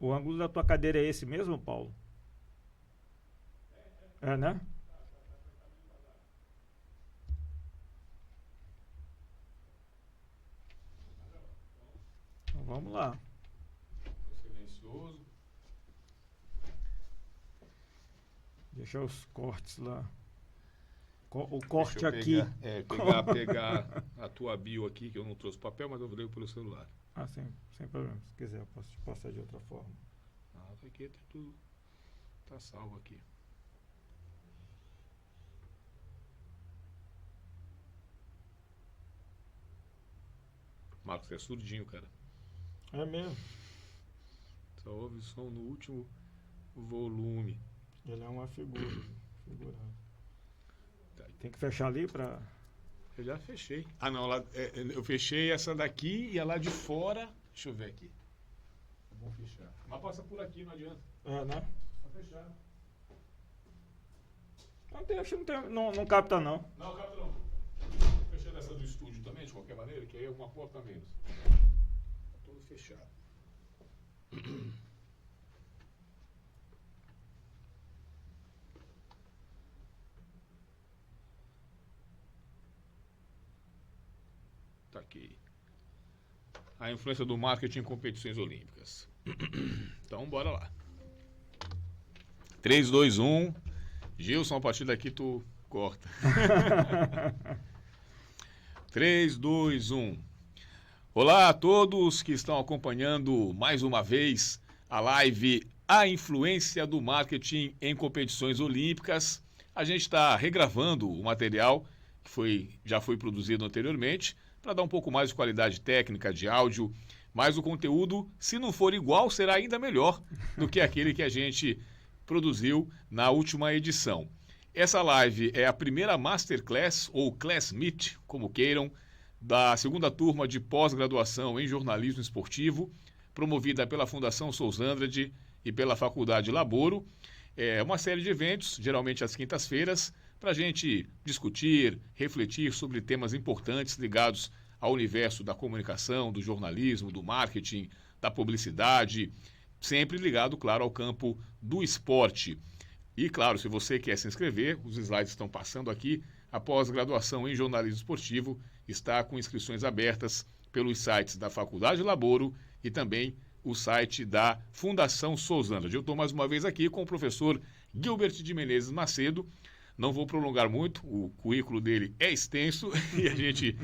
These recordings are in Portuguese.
O ângulo da tua cadeira é esse mesmo, Paulo? É, né? Então vamos lá. Silencioso. Deixar os cortes lá. O corte Deixa eu aqui. pegar a tua bio aqui, que eu não trouxe papel, mas eu leio pelo celular. Ah, sem problema. Se quiser, eu posso te passar de outra forma. Ah, tá aqui, tá tudo. Tá salvo aqui. Marcos, é surdinho, cara. É mesmo. Só ouve som no último volume. Ele é uma figura. Figurado. Tá. Tem que fechar ali pra. Eu já fechei. Ah, não, eu fechei essa daqui e a lá de fora. Deixa eu ver aqui. É bom fechar. Mas passa por aqui, não adianta. É, né? Só fechar. Acho que não capta, não. Não, capitão. Fechando essa do estúdio também, de qualquer maneira, que aí é uma porta a menos. Tá tudo fechado. Tá aqui. A influência do marketing em competições olímpicas. Então, bora lá. 3, 2, 1. Gilson, a partir daqui tu corta. 3, 2, 1. Olá a todos que estão acompanhando mais uma vez a live A Influência do Marketing em Competições Olímpicas. A gente está regravando o material que já foi produzido anteriormente para dar um pouco mais de qualidade técnica de áudio, mas o conteúdo, se não for igual, será ainda melhor do que aquele que a gente produziu na última edição. Essa live é a primeira Masterclass, ou Class Meet, como queiram, da segunda turma de pós-graduação em jornalismo esportivo, promovida pela Fundação Sousandrade e pela Faculdade Laboro. É uma série de eventos, geralmente às quintas-feiras, para a gente discutir, refletir sobre temas importantes ligados ao universo da comunicação, do jornalismo, do marketing, da publicidade, sempre ligado, claro, ao campo do esporte. E, claro, se você quer se inscrever, os slides estão passando aqui, a pós-graduação em jornalismo esportivo está com inscrições abertas pelos sites da Faculdade Laboro e também o site da Fundação Sousandrade. Eu estou mais uma vez aqui com o professor Gilbert de Menezes Macedo. Não vou prolongar muito, o currículo dele é extenso e a gente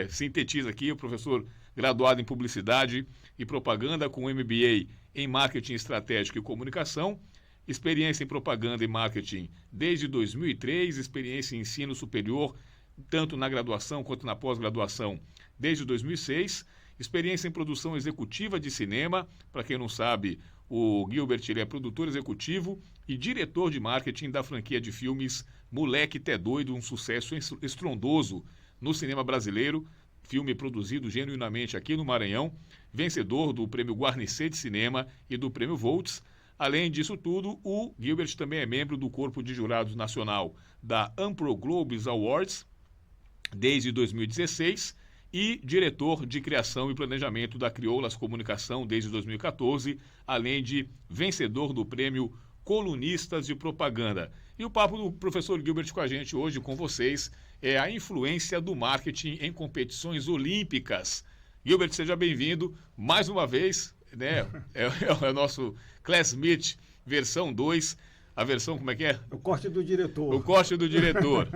sintetiza aqui. O professor graduado em Publicidade e Propaganda com MBA em Marketing Estratégico e Comunicação, experiência em Propaganda e Marketing desde 2003, experiência em ensino superior, tanto na graduação quanto na pós-graduação, desde 2006, experiência em produção executiva de cinema. Para quem não sabe, o Gilbert ele é produtor executivo e diretor de marketing da franquia de filmes Moleque Té Doido, um sucesso estrondoso no cinema brasileiro, filme produzido genuinamente aqui no Maranhão, vencedor do Prêmio Guarnicê de Cinema e do Prêmio Volts. Além disso tudo, o Gilbert também é membro do Corpo de Jurados Nacional da Ampro Globes Awards desde 2016 e diretor de Criação e Planejamento da Crioulas Comunicação desde 2014, além de vencedor do Prêmio Colunistas de Propaganda. E o papo do professor Gilbert com a gente hoje, com vocês, é a influência do marketing em competições olímpicas. Gilbert, seja bem-vindo mais uma vez, né? É o nosso Class Meet versão 2. A versão, como é que é? O corte do diretor. O corte do diretor.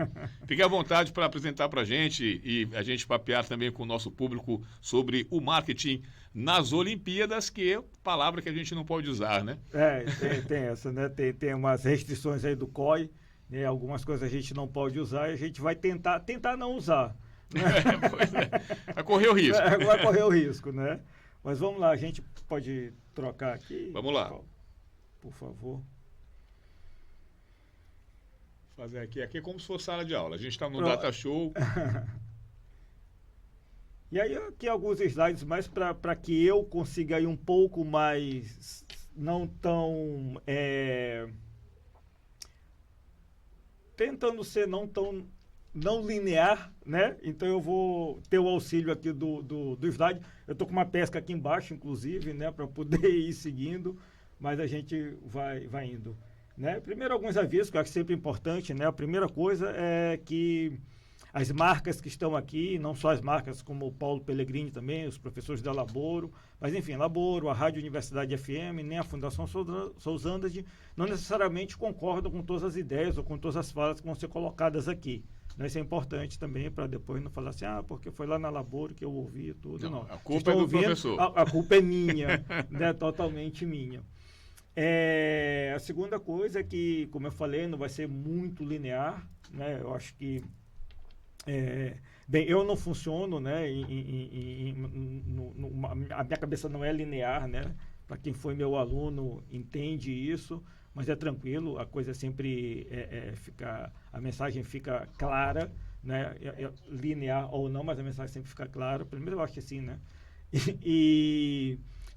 Fique à vontade para apresentar para a gente e a gente papear também com o nosso público sobre o marketing nas Olimpíadas, que é palavra que a gente não pode usar, né? Tem essa, né? Tem umas restrições aí do COI, né? Algumas coisas a gente não pode usar e a gente vai tentar não usar. Né? Pois é. Vai correr o risco. Vai correr o risco, né? Mas vamos lá, a gente pode trocar aqui? Vamos lá. Por favor. Fazer aqui é como se fosse sala de aula. A gente está no Data Show. E aí aqui alguns slides mais para que eu consiga ir um pouco mais, não tão, tentando ser não tão não linear, né? Então eu vou ter o auxílio aqui do slide. Eu estou com uma pesca aqui embaixo, inclusive, né? Para poder ir seguindo, mas a gente vai indo. Né? Primeiro, alguns avisos que eu acho sempre importante, né? A primeira coisa é que as marcas que estão aqui, não só as marcas como o Paulo Pellegrini também, os professores da Laboro, mas enfim, Laboro, a Rádio Universidade FM, nem a Fundação Sousandade, não necessariamente concordam com todas as ideias ou com todas as falas que vão ser colocadas aqui. Isso é importante também para depois não falar assim, porque foi lá na Laboro que eu ouvi tudo. Não. A culpa é do professor. A culpa é minha, né? Totalmente minha. A segunda coisa é que, como eu falei, não vai ser muito linear, né? Eu acho que bem, eu não funciono, né? A minha cabeça não é linear, né? Para quem foi meu aluno entende isso, mas é tranquilo, a coisa sempre a mensagem fica clara, né? Linear ou não, mas a mensagem sempre fica clara. Primeiro eu acho que sim, né?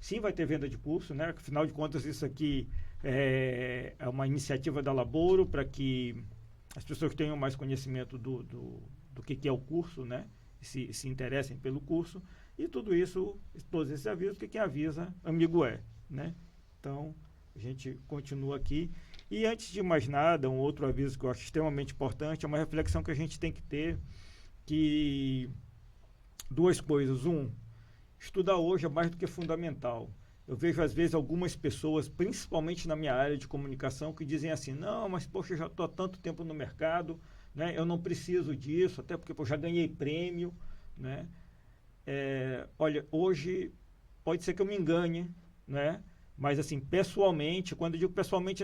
Sim, vai ter venda de curso, né? Afinal de contas, isso aqui é uma iniciativa da Laboro para que as pessoas tenham mais conhecimento do que é o curso, né? Se interessem pelo curso. E tudo isso, todos esses avisos, que quem avisa, amigo é, né? Então, a gente continua aqui. E antes de mais nada, um outro aviso que eu acho extremamente importante, é uma reflexão que a gente tem que ter, que duas coisas. Estudar hoje é mais do que fundamental. Eu vejo, às vezes, algumas pessoas, principalmente na minha área de comunicação, que dizem assim, não, mas, poxa, eu já estou há tanto tempo no mercado, né? Eu não preciso disso, até porque eu já ganhei prêmio, né? Olha, hoje pode ser que eu me engane, né? Mas, assim, pessoalmente, quando eu digo pessoalmente,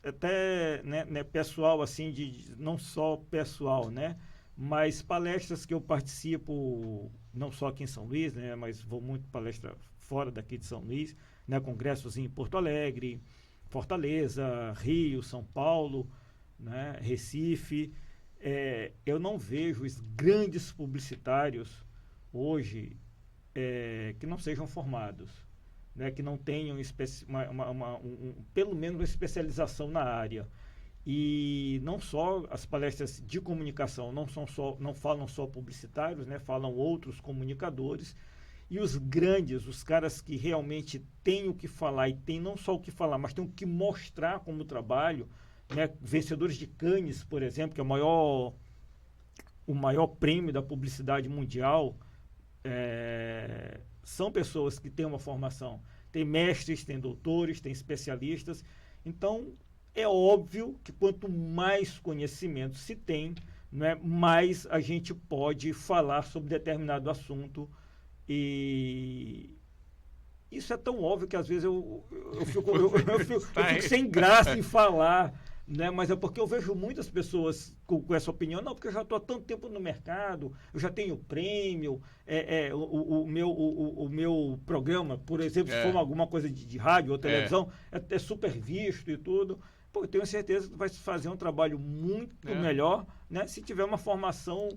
até né, pessoal, assim, não só pessoal, né? Mas palestras que eu participo, não só aqui em São Luís, né, mas vou muito palestra fora daqui de São Luís, né, congressos em Porto Alegre, Fortaleza, Rio, São Paulo, né, Recife. Eu não vejo os grandes publicitários hoje que não sejam formados, né, que não tenham pelo menos uma especialização na área. E não só as palestras de comunicação, não falam só publicitários, né? Falam outros comunicadores. E os grandes, os caras que realmente têm o que falar, e têm não só o que falar, mas têm o que mostrar como trabalho, né? Vencedores de Cannes, por exemplo, que é o maior prêmio da publicidade mundial, são pessoas que têm uma formação. Tem mestres, tem doutores, tem especialistas. Então, é óbvio que quanto mais conhecimento se tem, né, mais a gente pode falar sobre determinado assunto. E isso é tão óbvio que às vezes eu fico sem graça em falar, né? Mas é porque eu vejo muitas pessoas com essa opinião. Não, porque eu já estou há tanto tempo no mercado, eu já tenho prêmio, o meu programa, por exemplo, se for alguma coisa de rádio ou televisão, é super visto e tudo. Pô, eu tenho certeza que vai fazer um trabalho muito melhor, né, se tiver uma formação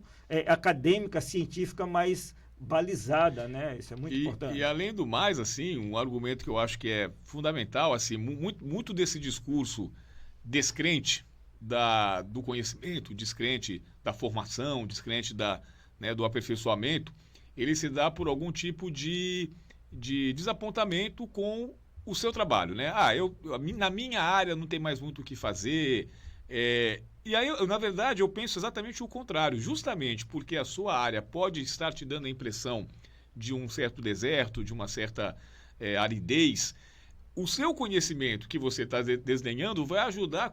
acadêmica, científica mais balizada, né? Isso é muito importante. E além do mais, assim, um argumento que eu acho que é fundamental, assim, muito desse discurso descrente do conhecimento, descrente da formação, descrente do aperfeiçoamento, ele se dá por algum tipo de desapontamento com o seu trabalho, né? Na minha área não tem mais muito o que fazer. E aí, na verdade, eu penso exatamente o contrário. Justamente porque a sua área pode estar te dando a impressão de um certo deserto, de uma certa aridez, o seu conhecimento que você está desdenhando vai ajudar,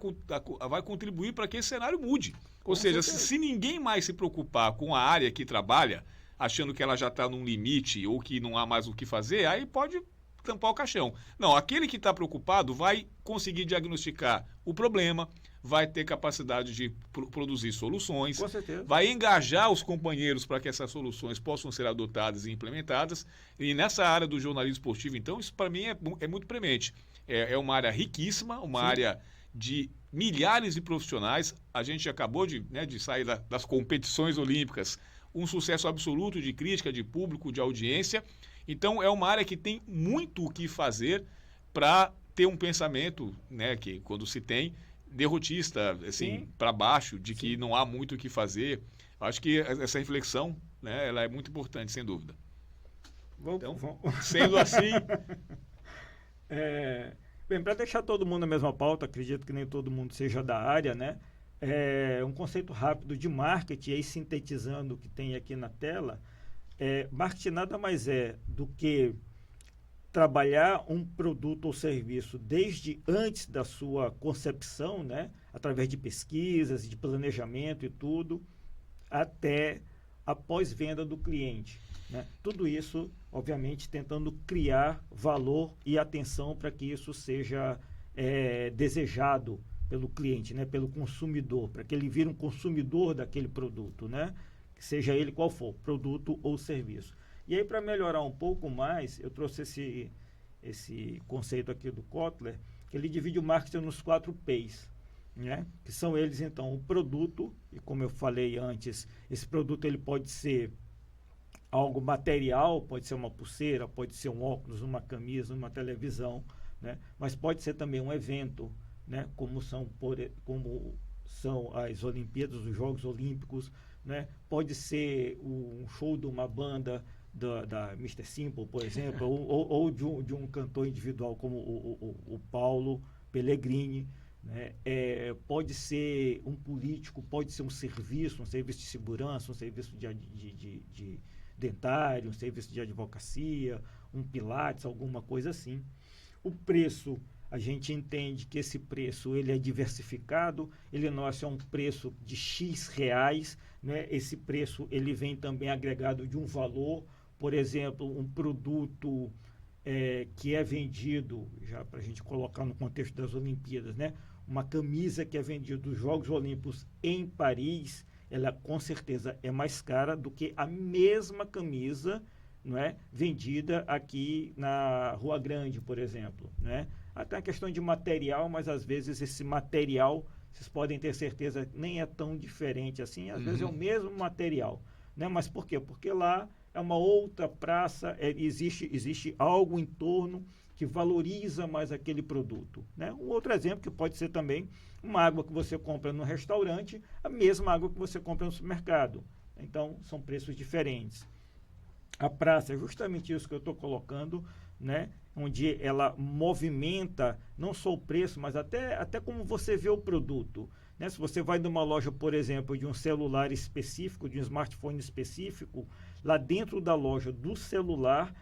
vai contribuir para que esse cenário mude. Ou seja, se ninguém mais se preocupar com a área que trabalha, achando que ela já está num limite ou que não há mais o que fazer, aí pode tampar o caixão. Não, aquele que está preocupado vai conseguir diagnosticar o problema, vai ter capacidade de produzir soluções, com certeza, vai engajar os companheiros para que essas soluções possam ser adotadas e implementadas. E nessa área do jornalismo esportivo, então, isso para mim é muito premente. É uma área riquíssima, uma área de milhares de profissionais. A gente acabou de sair das competições olímpicas, um sucesso absoluto de crítica, de público, de audiência. Então, é uma área que tem muito o que fazer para ter um pensamento, né, que quando se tem, derrotista, assim, para baixo, de que não há muito o que fazer. Acho que essa reflexão, né, ela é muito importante, sem dúvida. Então, sendo assim... Bem, para deixar todo mundo na mesma pauta, acredito que nem todo mundo seja da área, né? Um conceito rápido de marketing, aí sintetizando o que tem aqui na tela, marketing nada mais é do que trabalhar um produto ou serviço desde antes da sua concepção, né? Através de pesquisas, de planejamento e tudo, até a pós-venda do cliente. Né? Tudo isso, obviamente, tentando criar valor e atenção para que isso seja desejado pelo cliente, né? Pelo consumidor, para que ele vire um consumidor daquele produto, né? Seja ele qual for, produto ou serviço. E aí, para melhorar um pouco mais, eu trouxe esse conceito aqui do Kotler, que ele divide o marketing nos 4 P's. Né? Que são eles, então, o produto, e como eu falei antes, esse produto ele pode ser algo material, pode ser uma pulseira, pode ser um óculos, uma camisa, uma televisão, né? Mas pode ser também um evento, né? Como são as Olimpíadas, os Jogos Olímpicos, né? Pode ser um show de uma banda da Mr. Simple, por exemplo, ou de um cantor individual como o Paulo Pellegrini, né? Pode ser um político, pode ser um serviço de segurança, um serviço de dentário, um serviço de advocacia, um pilates, alguma coisa assim. O preço, a gente entende que esse preço ele é diversificado, ele não é só um preço de X reais, né? Esse preço ele vem também agregado de um valor, por exemplo, um produto que é vendido, já para a gente colocar no contexto das Olimpíadas, né? Uma camisa que é vendida dos Jogos Olímpicos em Paris, ela com certeza é mais cara do que a mesma camisa, não é, vendida aqui na Rua Grande, por exemplo, né? Até a questão de material, mas às vezes esse material, vocês podem ter certeza, nem é tão diferente assim, às vezes é o mesmo material, né? Mas por quê? Porque lá é uma outra praça, existe algo em torno que valoriza mais aquele produto, né? Um outro exemplo que pode ser também uma água que você compra no restaurante, a mesma água que você compra no supermercado. Então, são preços diferentes. A praça é justamente isso que eu estou colocando, né? Onde ela movimenta não só o preço, mas até como você vê o produto. Né? Se você vai numa loja, por exemplo, de um celular específico, de um smartphone específico, lá dentro da loja do celular,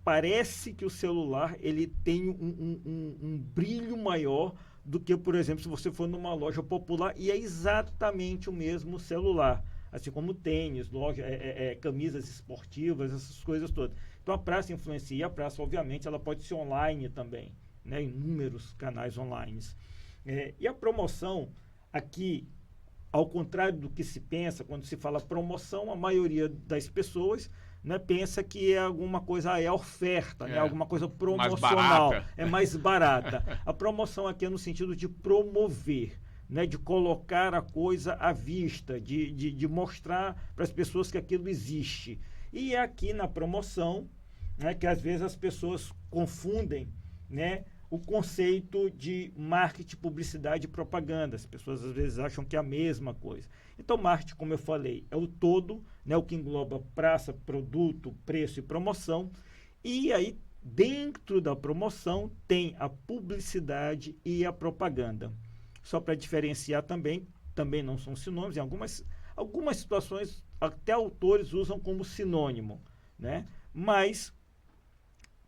parece que o celular ele tem um brilho maior do que, por exemplo, se você for numa loja popular e é exatamente o mesmo celular. Assim como tênis, camisas esportivas, essas coisas todas. Então a praça influencia. E a praça, obviamente, ela pode ser online também, né? Inúmeros canais online. E a promoção, aqui, ao contrário do que se pensa, quando se fala promoção, a maioria das pessoas, né, pensa que é alguma coisa, é oferta, né, alguma coisa promocional, é mais barata. A promoção aqui é no sentido de promover, né, de colocar a coisa à vista, de mostrar para as pessoas que aquilo existe. E é aqui na promoção, né, que às vezes as pessoas confundem, né, o conceito de marketing, publicidade e propaganda. As pessoas às vezes acham que é a mesma coisa. Então, marketing, como eu falei, é o todo, né, o que engloba praça, produto, preço e promoção. E aí, dentro da promoção, tem a publicidade e a propaganda. Só para diferenciar também não são sinônimos. Em algumas situações, até autores usam como sinônimo, né? Mas,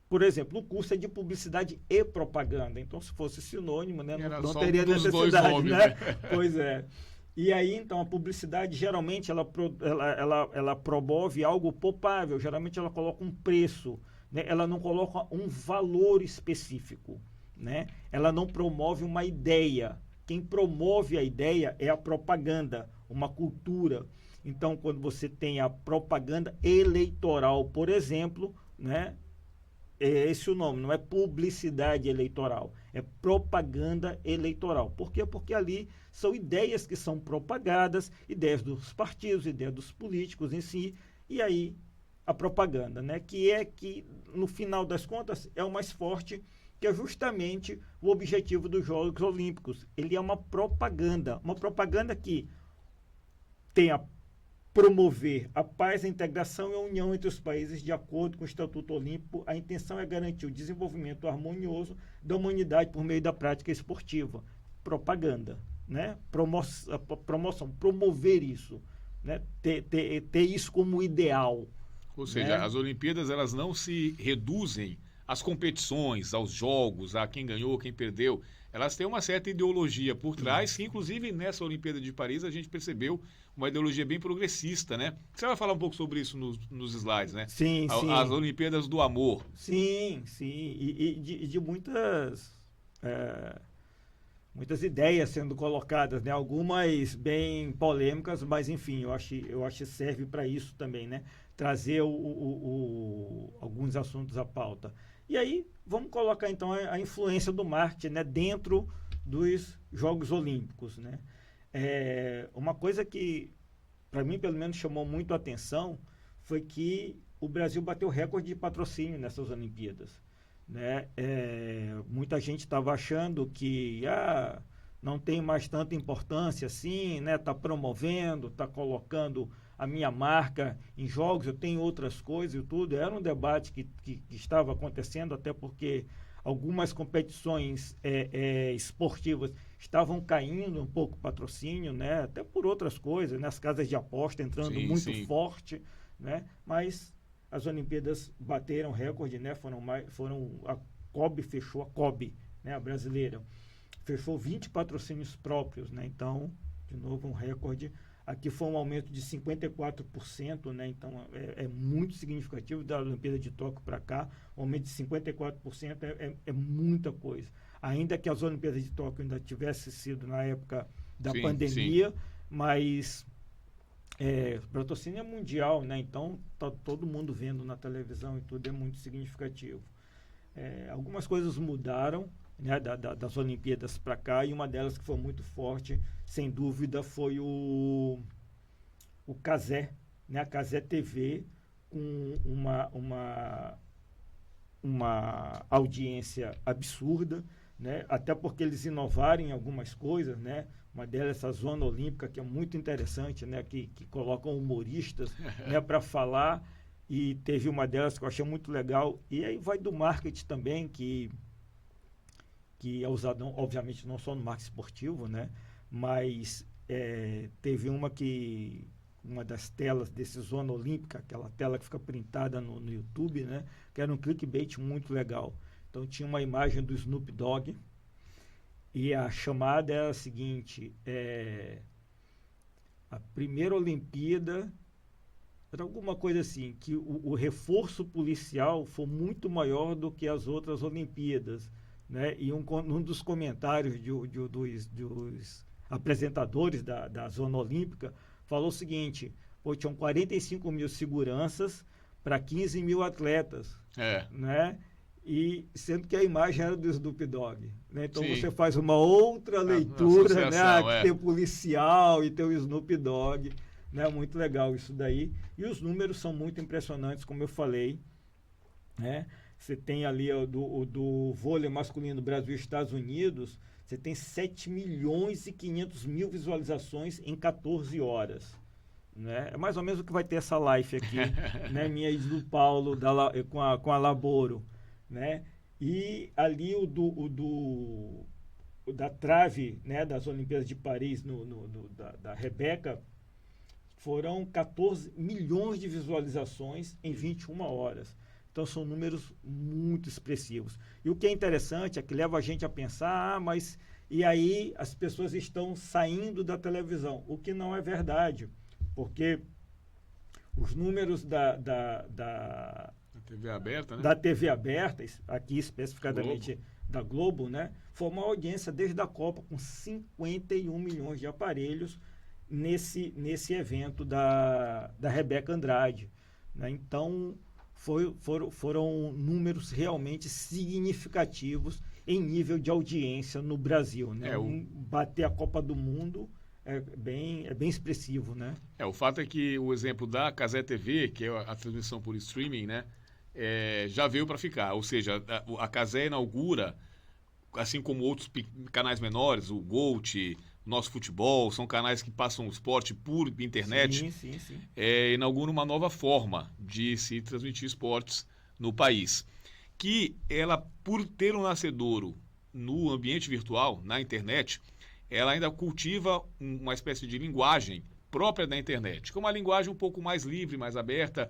por exemplo, o curso é de publicidade e propaganda. Então, se fosse sinônimo, né, não teria necessidade, né? Pois é. E aí, então, a publicidade, geralmente, ela promove algo palpável. Geralmente, ela coloca um preço, né? Ela não coloca um valor específico, né? Ela não promove uma ideia. Quem promove a ideia é a propaganda, uma cultura. Então, quando você tem a propaganda eleitoral, por exemplo, né? É esse o nome, não é publicidade eleitoral, é propaganda eleitoral. Por quê? Porque ali são ideias que são propagadas, ideias dos partidos, ideias dos políticos em si, e aí a propaganda, né? Que no final das contas, é o mais forte, que é justamente o objetivo dos Jogos Olímpicos. Ele é uma propaganda que tem a promover a paz, a integração e a união entre os países de acordo com o Estatuto Olímpico. A intenção é garantir o desenvolvimento harmonioso da humanidade por meio da prática esportiva. Propaganda, né? Promoção, promover isso, né? Ter isso como ideal. Ou seja, as Olimpíadas elas não se reduzem às competições, aos jogos, a quem ganhou, quem perdeu. Elas têm uma certa ideologia por trás, que inclusive nessa Olimpíada de Paris a gente percebeu uma ideologia bem progressista, né? Você vai falar um pouco sobre isso nos slides, né? Sim, sim. As Olimpíadas do Amor. Sim. E de muitas ideias sendo colocadas, né? Algumas bem polêmicas, mas enfim, eu acho que serve para isso também, né? Trazer alguns assuntos à pauta. E aí, vamos colocar então a influência do marketing, né? Dentro dos Jogos Olímpicos, né? Uma coisa que, para mim, pelo menos, chamou muito a atenção foi que o Brasil bateu recorde de patrocínio nessas Olimpíadas, né? Muita gente estava achando que não tem mais tanta importância assim, né? Está promovendo, está colocando a minha marca em jogos, eu tenho outras coisas e tudo. Era um debate que estava acontecendo, até porque algumas competições esportivas estavam caindo um pouco o patrocínio, né? Até por outras coisas, né? As casas de aposta entrando muito forte, né? Mas as Olimpíadas bateram recorde, né? A COB fechou, a COB, né? A brasileira, fechou 20 patrocínios próprios, né? Então, de novo, um recorde. Aqui foi um aumento de 54%, né? Então é muito significativo da Olimpíada de Tóquio para cá. Um aumento de 54% é muita coisa. Ainda que as Olimpíadas de Tóquio ainda tivessem sido na época da pandemia, mas o patrocínio é mundial, né? Então tá todo mundo vendo na televisão e tudo, é muito significativo. Algumas coisas mudaram, né, das Olimpíadas para cá, e uma delas que foi muito forte, sem dúvida, foi o Cazé, né, a Cazé TV, com uma audiência absurda, né, até porque eles inovaram em algumas coisas, né, uma delas essa zona olímpica, que é muito interessante, né, que colocam humoristas, né, para falar, e teve uma delas que eu achei muito legal, e aí vai do marketing também, que é usado, obviamente, não só no marketing esportivo, né? Mas teve uma das telas desse Zona Olímpica, aquela tela que fica printada no YouTube, né? Que era um clickbait muito legal. Então tinha uma imagem do Snoop Dogg e a chamada era a seguinte: a primeira Olimpíada, era alguma coisa assim, que o reforço policial foi muito maior do que as outras Olimpíadas, né? E um dos comentários dos apresentadores da Zona Olímpica falou o seguinte: tinham 45 mil seguranças para 15 mil atletas, né? E sendo que a imagem era do Snoop Dogg, né? Então você faz uma outra leitura, né? Tem o policial e tem o Snoop Dogg, né? Muito legal isso daí. E os números são muito impressionantes, como eu falei, né? Você tem ali o do vôlei masculino Brasil e Estados Unidos, você tem 7 milhões e 500 mil visualizações em 14 horas. Né? É mais ou menos o que vai ter essa live aqui, né? Minha e do Paulo com a Laboro. Né? E ali da trave, né, das Olimpíadas de Paris, da Rebeca, foram 14 milhões de visualizações em 21 horas. Então, são números muito expressivos. E o que é interessante é que leva a gente a pensar, mas e aí as pessoas estão saindo da televisão, o que não é verdade, porque os números da TV aberta, né? Da TV aberta, aqui especificadamente da Globo, né, foi uma audiência desde a Copa com 51 milhões de aparelhos nesse evento da Rebeca Andrade. Né? Então, foram números realmente significativos em nível de audiência no Brasil, né? Bater a Copa do Mundo é bem expressivo, né? O fato é que o exemplo da Cazé TV, que é a transmissão por streaming, né? já veio para ficar. Ou seja, a Cazé inaugura, assim como outros canais menores, o Gold, Nosso Futebol, são canais que passam o esporte por internet, Sim. inaugura uma nova forma de se transmitir esportes no país. Que ela, por ter um nascedouro no ambiente virtual, na internet, ela ainda cultiva uma espécie de linguagem própria da internet, que é uma linguagem um pouco mais livre, mais aberta,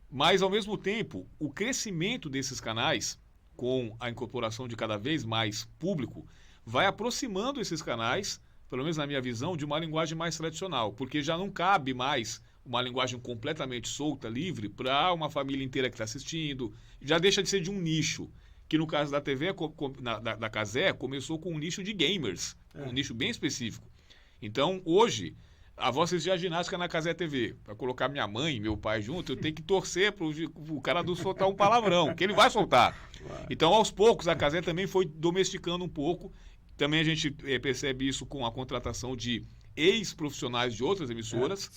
mas, ao mesmo tempo, o crescimento desses canais, com a incorporação de cada vez mais público, vai aproximando esses canais, pelo menos na minha visão, de uma linguagem mais tradicional, porque já não cabe mais uma linguagem completamente solta, livre, para uma família inteira que está assistindo, já deixa de ser de um nicho, que no caso da TV, da Cazé, começou com um nicho de gamers, um nicho bem específico. Então, hoje, a vou assistir a ginástica na Cazé TV. Para colocar minha mãe e meu pai junto, eu tenho que torcer para o cara soltar um palavrão, que ele vai soltar. Então, aos poucos, a Cazé também foi domesticando um pouco. Também a gente percebe isso com a contratação de ex-profissionais de outras emissoras,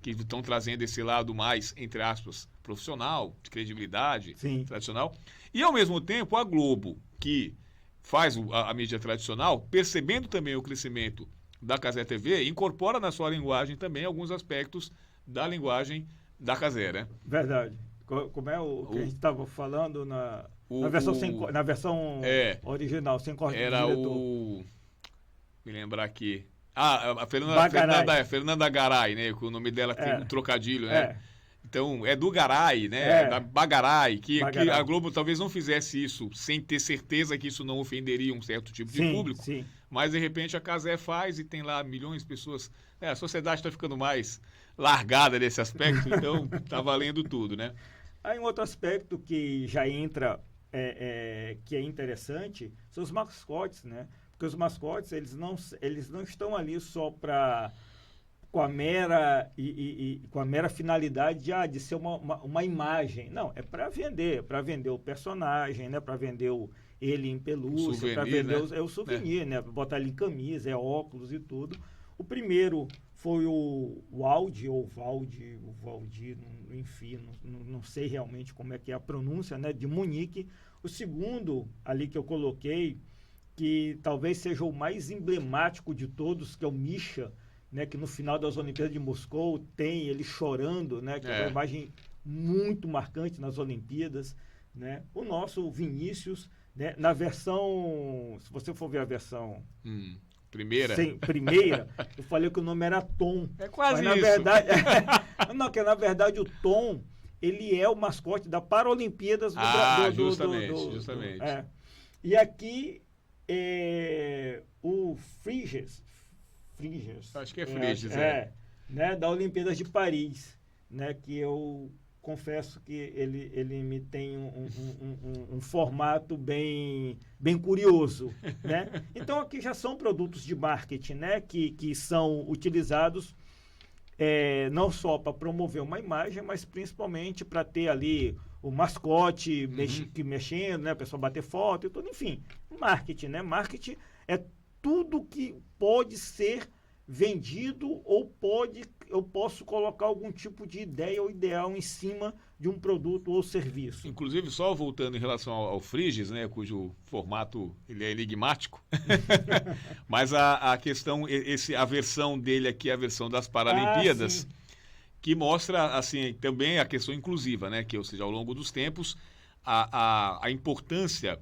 que estão trazendo esse lado mais, entre aspas, profissional, de credibilidade, tradicional. E, ao mesmo tempo, a Globo, que faz a mídia tradicional, percebendo também o crescimento da Cazé TV, incorpora na sua linguagem também alguns aspectos da linguagem da Cazé, né? Verdade. Como é o que a gente estava falando na versão original, sem corte de diretor. Me lembrar aqui. A Fernanda Garay, né? Que o nome dela tem um trocadilho, né? Então, é do Garay, né? Da Bagaray, que a Globo talvez não fizesse isso sem ter certeza que isso não ofenderia um certo tipo de público. Mas, de repente, a Cazé faz e tem lá milhões de pessoas. A sociedade está ficando mais largada nesse aspecto, então tá valendo tudo, né? Aí um outro aspecto que já entra, que é interessante, são os mascotes, né? Porque os mascotes, eles não estão ali só com a mera finalidade de ser uma imagem. Não, é para vender o personagem, né? Para vender ele em pelúcia, para vender o souvenir, né? Botar ele em camisa, óculos e tudo. O primeiro foi o Valdir, enfim, não sei realmente como é que é a pronúncia, né? De Munique. O segundo ali que eu coloquei, que talvez seja o mais emblemático de todos, que é o Misha, né, que no final das Olimpíadas de Moscou tem ele chorando, né, que é uma imagem muito marcante nas Olimpíadas, né? O nosso Vinícius, né, na versão, se você for ver a versão primeira, eu falei que o nome era Tom. É quase mas, isso. Na verdade, na verdade o Tom, ele é o mascote da Paralimpíadas do Brasil. Justamente. E aqui o Friges, acho que é Friges, né, da Olimpíadas de Paris, né, que eu confesso que ele me tem um formato bem curioso, né? Então aqui já são produtos de marketing, né, que são utilizados não só para promover uma imagem, mas principalmente para ter ali o mascote mexendo, né, a pessoa bater foto e tudo, enfim, marketing, né? Marketing é tudo que pode ser vendido ou eu posso colocar algum tipo de ideia ou ideal em cima de um produto ou serviço. Inclusive, só voltando em relação ao Friges, né, cujo formato ele é enigmático, mas a questão, a versão dele aqui é a versão das Paralimpíadas, que mostra assim também a questão inclusiva, né, que, ou seja, ao longo dos tempos, a importância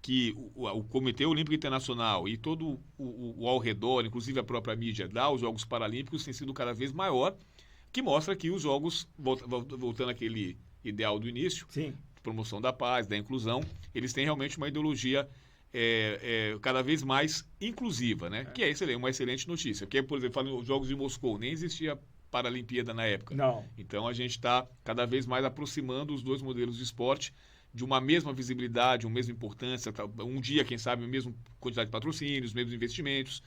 que o Comitê Olímpico Internacional e todo o ao redor, inclusive a própria mídia, dá aos Jogos Paralímpicos tem sido cada vez maior, que mostra que os Jogos, voltando àquele ideal do início, de promoção da paz, da inclusão, eles têm realmente uma ideologia cada vez mais inclusiva, né? Que é uma excelente notícia. Porque, por exemplo, falando dos Jogos de Moscou, nem existia Paralimpíada na época. Não. Então, a gente está cada vez mais aproximando os dois modelos de esporte de uma mesma visibilidade, uma mesma importância, um dia, quem sabe, a mesma quantidade de patrocínios, os mesmos investimentos.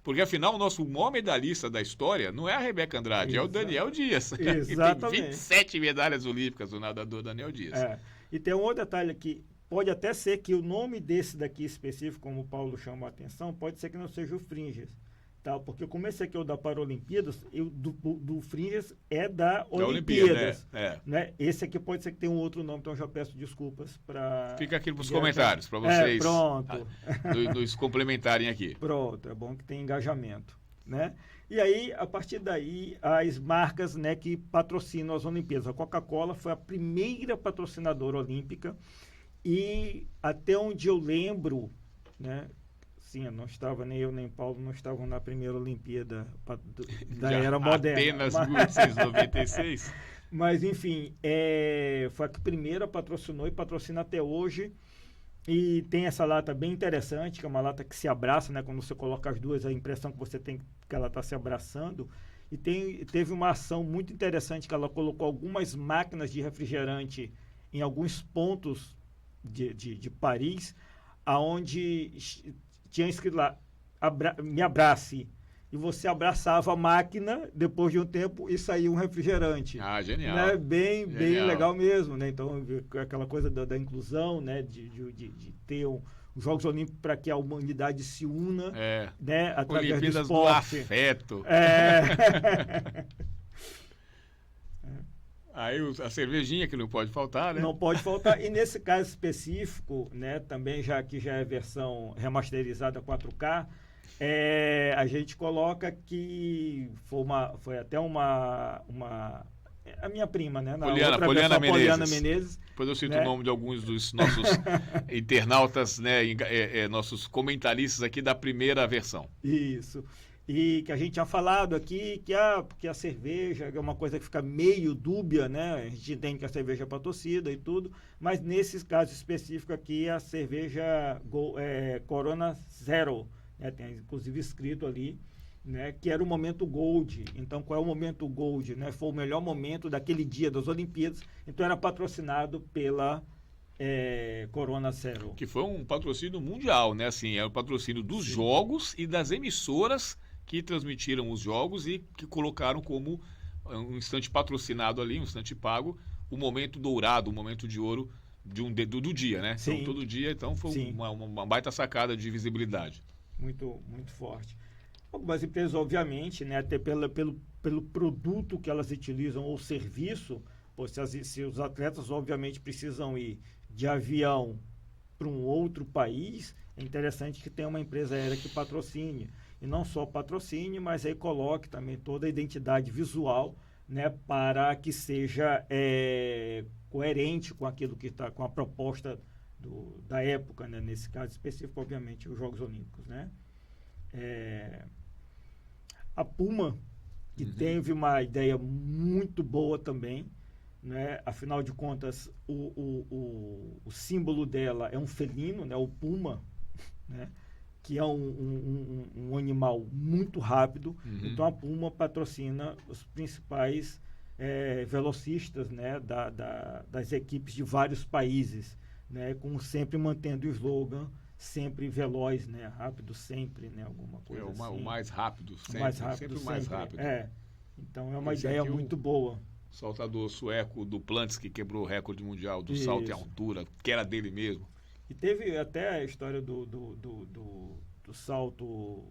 Porque, afinal, o nosso maior medalhista da história não é a Rebeca Andrade, é o Daniel Dias. Exatamente. Tem 27 medalhas olímpicas, o nadador Daniel Dias. E tem um outro detalhe aqui. Pode até ser que o nome desse daqui específico, como o Paulo chama a atenção, pode ser que não seja o Fringes. tal, porque como esse aqui é o da Paralimpíadas, do Fringes é da Olimpíada, Olimpíadas. né? Né? Esse aqui pode ser que tenha um outro nome, então eu já peço desculpas para... Fica aqui nos comentários, para vocês pronto. Nos complementarem aqui. Pronto, é bom que tem engajamento. Né? E aí, a partir daí, as marcas, né, que patrocinam as Olimpíadas. A Coca-Cola foi a primeira patrocinadora olímpica e até onde eu lembro, né, sim, eu não estava, nem eu nem Paulo, não estavam na primeira Olimpíada da era moderna. Apenas 1896. Mas, enfim, foi a que primeira patrocinou e patrocina até hoje. E tem essa lata bem interessante, que é uma lata que se abraça, né? Quando você coloca as duas, a impressão que você tem que ela está se abraçando. E teve uma ação muito interessante, que ela colocou algumas máquinas de refrigerante em alguns pontos de Paris, aonde tinha escrito lá, me abrace. E você abraçava a máquina depois de um tempo e saía um refrigerante. Ah, genial. Né? Bem legal mesmo, né? Então, aquela coisa da inclusão, né? De ter os Jogos Olímpicos para que a humanidade se una, né? Através Olimpíadas do esporte. Do afeto. Aí a cervejinha que não pode faltar, né? Não pode faltar. E nesse caso específico, né? Também já é versão remasterizada 4K, a gente coloca que foi até a minha prima, né? Poliana Menezes. Depois eu cito, né? O nome de alguns dos nossos internautas, né? Nossos comentaristas aqui da primeira versão. Isso. E que a gente tinha falado aqui porque a cerveja é uma coisa que fica meio dúbia, né? A gente entende que a cerveja é para torcida e tudo, mas nesse caso específico aqui, a cerveja Corona Zero, né? Tem inclusive escrito ali, né? Que era o momento Gold. Então, qual é o momento Gold? Né? Foi o melhor momento daquele dia das Olimpíadas, então era patrocinado pela Corona Zero. Que foi um patrocínio mundial, né? Assim, era o patrocínio dos jogos e das emissoras que transmitiram os jogos e que colocaram como um instante patrocinado ali, um instante pago, o momento dourado, o momento de ouro do dia, né? Sim. Então, todo dia, então, foi uma baita sacada de visibilidade. Muito, muito forte. Algumas empresas, obviamente, né, até pelo produto que elas utilizam ou serviço, se os atletas, obviamente, precisam ir de avião para um outro país, é interessante que tenha uma empresa aérea que patrocine. E não só patrocine, mas aí coloque também toda a identidade visual, né, para que seja coerente com aquilo que está, com a proposta da época, né, nesse caso específico, obviamente, os Jogos Olímpicos, né? A Puma, que teve uma ideia muito boa também, né? Afinal de contas, o símbolo dela é um felino, né? O puma, né? Que é um animal muito rápido. Então a Puma patrocina os principais velocistas, né? Das equipes de vários países, né? Sempre mantendo o slogan sempre veloz, né? Rápido sempre, né? Alguma coisa assim. O mais rápido, sempre. Sempre o mais rápido. Então é uma ideia muito boa. Saltador sueco Duplantis, que quebrou o recorde mundial do salto em altura, que era dele mesmo. E teve até a história do salto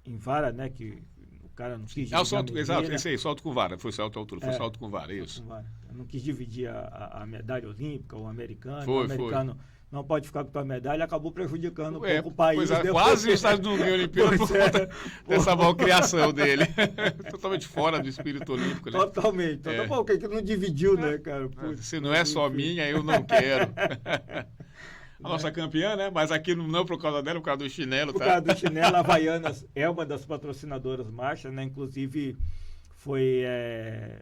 em vara, né? Que o cara não quis dividir. Exato, esse aí, salto com vara. Foi salto à altura, foi salto com vara, isso. Com vara. Não quis dividir a medalha olímpica, o americano. Foi. Não pode ficar com a medalha, acabou prejudicando um pouco o país. Quase o Estados Unidos ganhou a Olimpíada por conta dessa malcriação dele. Totalmente fora do espírito olímpico. Né? Totalmente. Bom, que não dividiu, né, cara? Se não é só minha, eu não quero. A nossa campeã, né? Mas aqui não por causa dela, por causa do chinelo. Por causa do chinelo, a Havaianas é uma das patrocinadoras marchas, né? Inclusive, foi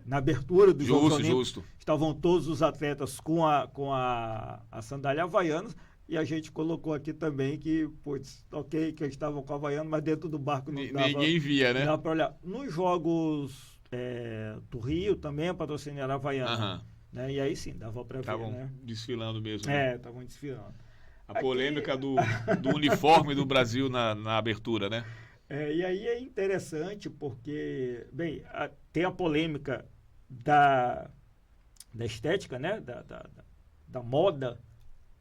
na abertura do Jogos Olímpicos. Estavam todos os atletas com a sandália Havaianas. E a gente colocou aqui também que, ok, que eles estavam com a Havaianas, mas dentro do barco não dava. Ninguém via, né? Não dava pra olhar. Nos Jogos do Rio também a patrocínio era Havaiana. Né? E aí sim, dava para ver. Estavam desfilando mesmo. Estavam desfilando. A polêmica do uniforme do Brasil na abertura, né? E aí é interessante porque, bem, tem a polêmica da estética, né? Da moda,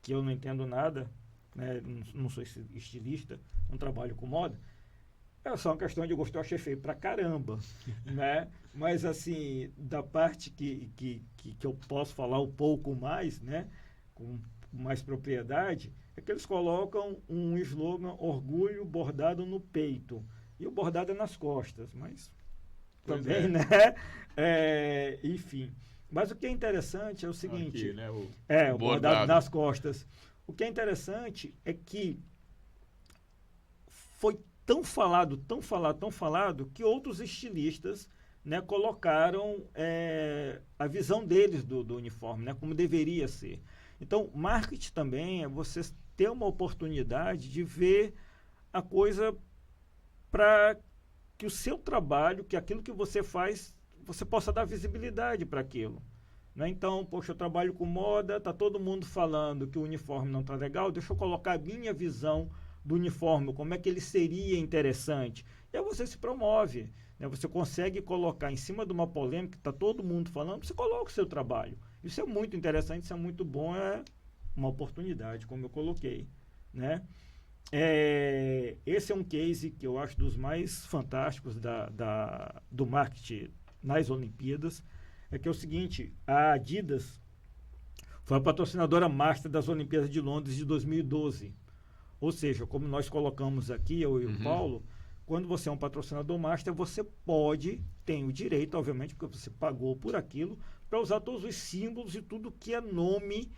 que eu não entendo nada, né? Não sou estilista, não trabalho com moda, É só uma questão de gosto, eu achei feio pra caramba, né? Mas, assim, da parte que eu posso falar um pouco mais, né? Com mais propriedade, é que eles colocam um slogan orgulho bordado no peito. E o bordado é nas costas, mas Pois também, é. né? Enfim. Mas o que é interessante é o seguinte, Aqui, né? O o bordado bordado. nas costas. O que é interessante é que foi tão falado, tão falado, tão falado, que outros estilistas, né, colocaram a visão deles do uniforme, né, como deveria ser. Então, marketing também é você ter uma oportunidade de ver a coisa para que o seu trabalho, que aquilo que você faz, você possa dar visibilidade para aquilo. Né? Então, poxa, eu trabalho com moda, tá todo mundo falando que o uniforme não está legal, deixa eu colocar a minha visão do uniforme, como é que ele seria interessante. E aí você se promove, né? Você consegue colocar em cima de uma polêmica que está todo mundo falando, você coloca o seu trabalho. Isso é muito interessante, isso é muito bom, é uma oportunidade, como eu coloquei. Né? Esse é um case que eu acho dos mais fantásticos do marketing nas Olimpíadas, é que é o seguinte, a Adidas foi a patrocinadora master das Olimpíadas de Londres de 2012. Ou seja, como nós colocamos aqui, eu e o Paulo, quando você é um patrocinador master, você tem o direito, obviamente, porque você pagou por aquilo, para usar todos os símbolos e tudo que é nome,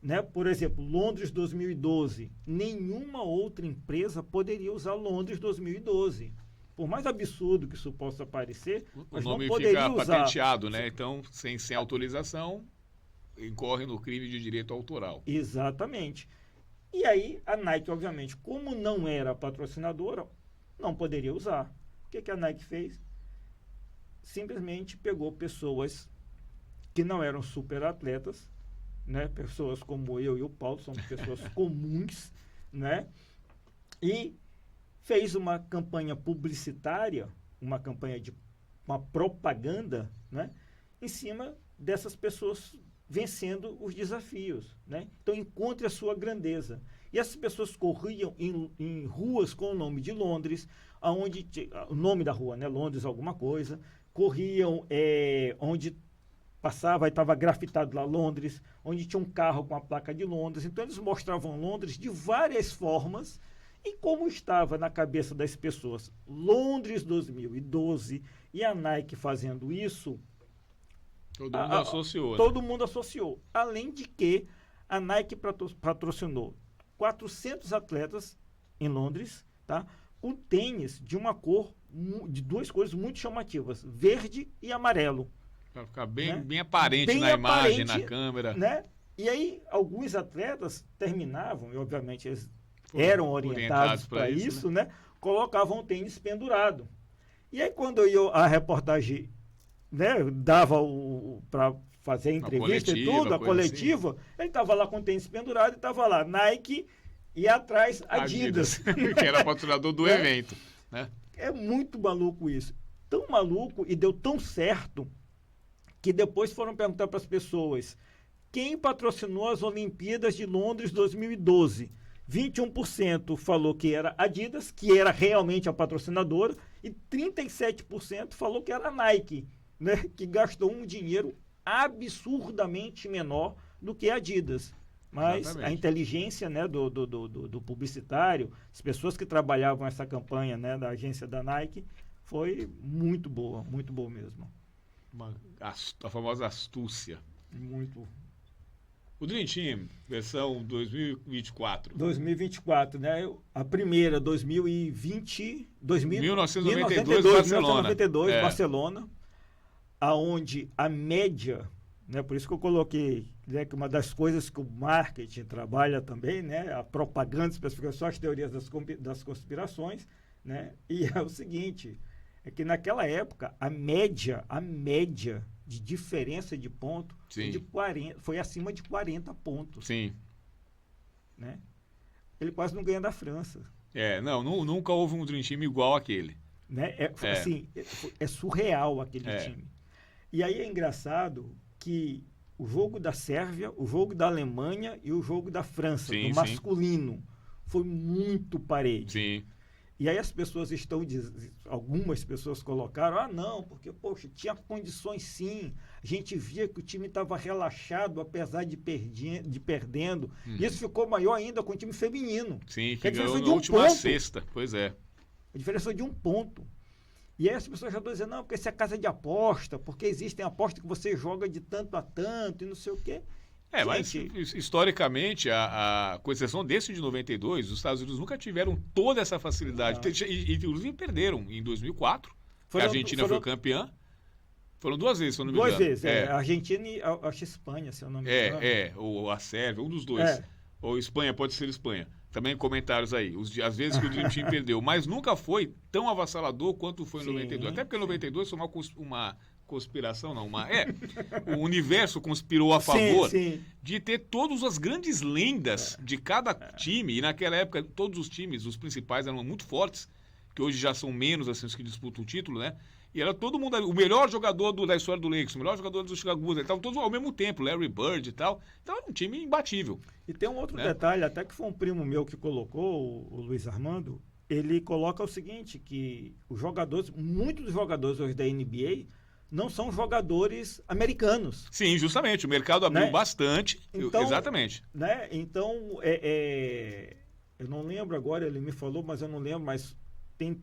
né? Por exemplo, Londres 2012. Nenhuma outra empresa poderia usar Londres 2012. Por mais absurdo que isso possa parecer, O mas nome não poderia fica usar. patenteado, né? Então, sem autorização, incorre no crime de direito autoral. Exatamente. E aí, a Nike, obviamente, como não era patrocinadora, não poderia usar. O que a Nike fez? Simplesmente pegou pessoas que não eram super atletas, né? Pessoas como eu e o Paulo, são pessoas comuns, né? E fez uma campanha publicitária, uma propaganda, né? Em cima dessas pessoas vencendo os desafios, né? Então encontre a sua grandeza. E essas pessoas corriam em ruas com o nome de Londres, o nome da rua, né? Londres alguma coisa, corriam onde passava e estava grafitado lá Londres, onde tinha um carro com a placa de Londres. Então eles mostravam Londres de várias formas e como estava na cabeça das pessoas Londres 2012 e a Nike fazendo isso, Todo mundo associou. Né? Todo mundo associou. Além de que a Nike patrocinou 400 atletas em Londres, tá? Com tênis de de duas cores muito chamativas, verde e amarelo. Para ficar bem, Né? bem aparente bem na imagem, aparente, na câmera. Né? E aí, alguns atletas terminavam, e obviamente eles eram orientados para isso, né? Colocavam o tênis pendurado. E aí, quando a reportagem, né, dava para fazer a entrevista e tudo, a coletiva, assim. Ele estava lá com o tênis pendurado e estava lá Nike e atrás Adidas. Que era patrocinador do evento. Né? É muito maluco isso. Tão maluco e deu tão certo que depois foram perguntar para as pessoas quem patrocinou as Olimpíadas de Londres 2012. 21% falou que era Adidas, que era realmente a patrocinadora, e 37% falou que era a Nike, né, que gastou um dinheiro absurdamente menor do que a Adidas. Mas exatamente. A inteligência, né, do publicitário, as pessoas que trabalhavam essa campanha, né, da agência da Nike, foi muito boa mesmo. A famosa astúcia. Muito. O Dream Team, versão 2024. 2024, né? A primeira, 1992, Barcelona, aonde a média, né? Por isso que eu coloquei, né, que uma das coisas que o marketing trabalha também, né? A propaganda, especificação, as teorias das conspirações, né? E é o seguinte, é que naquela época a média de diferença de ponto foi acima de 40 pontos. Sim. Né? Ele quase não ganha da França. Nunca houve um Dream Team igual aquele. Né? Assim, é surreal aquele time. E aí é engraçado que o jogo da Sérvia, o jogo da Alemanha e o jogo da França, do masculino, foi muito parede. Sim. E aí as pessoas algumas pessoas colocaram, não, porque, poxa, tinha condições sim, a gente via que o time estava relaxado, apesar de perdendo, e isso ficou maior ainda com o time feminino. Sim, que ganhou na última sexta, pois é. A diferença de 1 ponto. E aí as pessoas já estão dizendo, não, porque isso é casa de aposta, porque existem apostas que você joga de tanto a tanto e não sei o quê. Mas historicamente, com exceção desse de 92, os Estados Unidos nunca tiveram toda essa facilidade. E inclusive perderam em 2004, que a Argentina foi campeã. Foram 2 vezes, se eu não me engano. 2 vezes, a Argentina e a Espanha, se eu não me engano. Ou a Sérvia, um dos dois. Ou Espanha, pode ser Espanha. Também comentários aí, as vezes que o Dream Team perdeu. Mas nunca foi tão avassalador quanto foi em 92. Até porque em 92 foi uma conspiração, não, o universo conspirou a favor de ter todas as grandes lendas de cada time, e naquela época todos os times, os principais eram muito fortes, que hoje já são menos assim os que disputam o título, né? E era todo mundo ali, o melhor jogador da história do Lakers, o melhor jogador do Chicago Bulls, estavam todos ao mesmo tempo, Larry Bird e tal. Então era um time imbatível. E tem um outro detalhe, até que foi um primo meu que colocou, o Luiz Armando, ele coloca o seguinte, que muitos dos jogadores hoje da NBA não são jogadores americanos. Sim, justamente. O mercado abriu bastante. Então, exatamente. Então, eu não lembro agora, ele me falou, mas eu não lembro, mas tem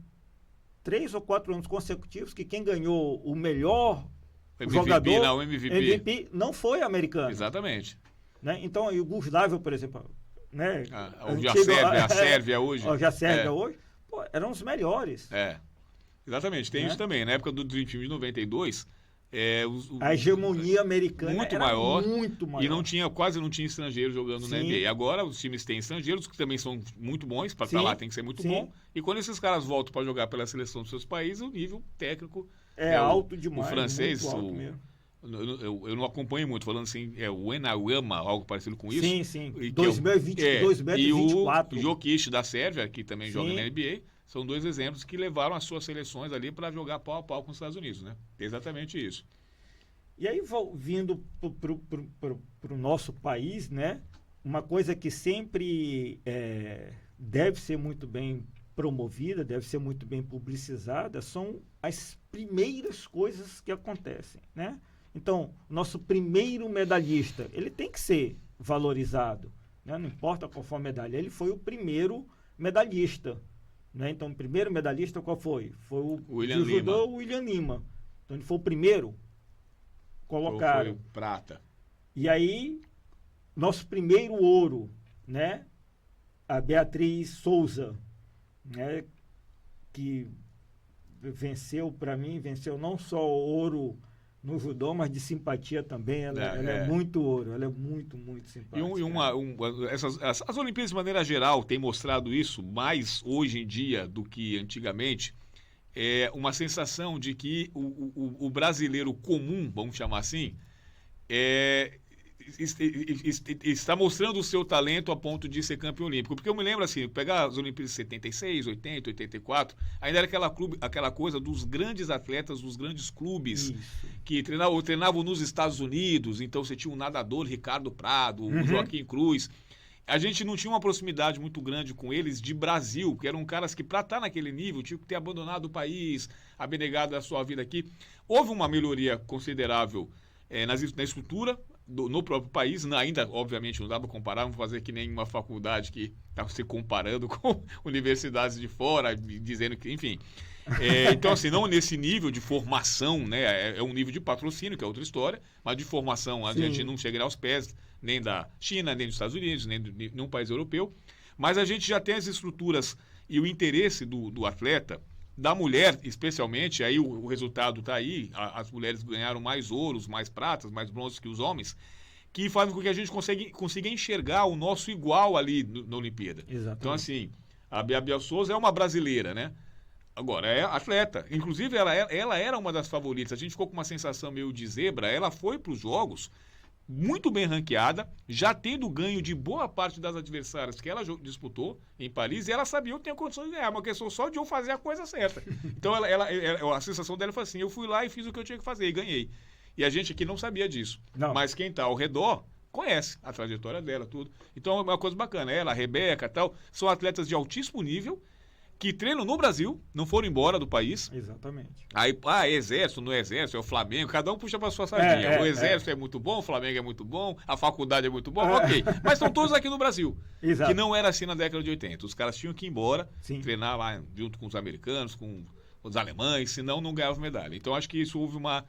3 ou 4 anos consecutivos que quem ganhou o melhor jogador, o MVP não foi americano. Exatamente. Então, o Gustavo, por exemplo, a Sérvia hoje. A Sérvia hoje, eram os melhores. Exatamente, tem isso também. Na época do Dream Team de 92, a hegemonia americana muito era maior, muito maior. E quase não tinha estrangeiros jogando na NBA. Agora os times têm estrangeiros que também são muito bons, para estar lá tem que ser muito bom. E quando esses caras voltam para jogar pela seleção dos seus países, o nível técnico é alto demais. O francês, muito alto mesmo. Eu não acompanho muito, falando assim, o Enawama, algo parecido com isso. Sim. 2022, 2024. E o Jokic da Sérvia, que também joga na NBA, são 2 exemplos que levaram as suas seleções ali para jogar pau a pau com os Estados Unidos, né? Exatamente isso. E aí, vindo para o nosso país, né? Uma coisa que sempre deve ser muito bem promovida, deve ser muito bem publicizada, são as primeiras coisas que acontecem, né? Então, nosso primeiro medalhista, ele tem que ser valorizado, né? Não importa qual for a medalha, ele foi o primeiro medalhista, né? Então, o primeiro medalhista qual foi? Foi o William Lima. Então, ele foi o primeiro colocado. Foi o prata. E aí, nosso primeiro ouro, né? A Beatriz Souza, né? Que venceu não só o ouro no judô, mas de simpatia também. Ela é muito ouro, ela é muito, muito simpática. As Olimpíadas, de maneira geral, têm mostrado isso mais hoje em dia do que antigamente. É uma sensação de que o brasileiro comum, vamos chamar assim, está mostrando o seu talento a ponto de ser campeão olímpico. Porque eu me lembro assim, pegar as Olimpíadas de 76, 80, 84, ainda era aquela coisa dos grandes atletas, dos grandes clubes que treinavam nos Estados Unidos. Então você tinha o nadador Ricardo Prado, o Joaquim Cruz. A gente não tinha uma proximidade muito grande com eles de Brasil, que eram caras que, para estar naquele nível, tinham que ter abandonado o país, abnegado da sua vida aqui. Houve uma melhoria considerável na estrutura, no próprio país, ainda, obviamente, não dá para comparar, vamos fazer que nem uma faculdade que está se comparando com universidades de fora, dizendo que, enfim. Então, assim, não nesse nível de formação, né? É um nível de patrocínio, que é outra história, mas de formação a gente não chega aos pés nem da China, nem dos Estados Unidos, nem de nenhum país europeu, mas a gente já tem as estruturas e o interesse do atleta, da mulher especialmente, aí o resultado está aí, as mulheres ganharam mais ouros, mais pratas, mais bronzes que os homens, que fazem com que a gente consiga enxergar o nosso igual ali na Olimpíada. Exatamente. Então, assim, a Bia Souza é uma brasileira, né? Agora, é atleta. Inclusive, ela era uma das favoritas. A gente ficou com uma sensação meio de zebra. Ela foi para os Jogos muito bem ranqueada, já tendo ganho de boa parte das adversárias que ela disputou em Paris, e ela sabia que eu tenho condições de ganhar, uma questão só de eu fazer a coisa certa. Então, a sensação dela foi assim, eu fui lá e fiz o que eu tinha que fazer e ganhei. E a gente aqui não sabia disso. Não. Mas quem está ao redor conhece a trajetória dela, tudo. Então, é uma coisa bacana. Ela, a Rebeca e tal, são atletas de altíssimo nível, que treinam no Brasil, não foram embora do país. Exatamente. Aí, exército, no exército, é o Flamengo, cada um puxa para sua sardinha. O exército é muito bom, o Flamengo é muito bom, a faculdade é muito bom, ok. Mas estão todos aqui no Brasil. Exato. Que não era assim na década de 80. Os caras tinham que ir embora, Sim. treinar lá junto com os americanos, com os alemães, senão não ganhavam medalha. Então acho que isso houve uma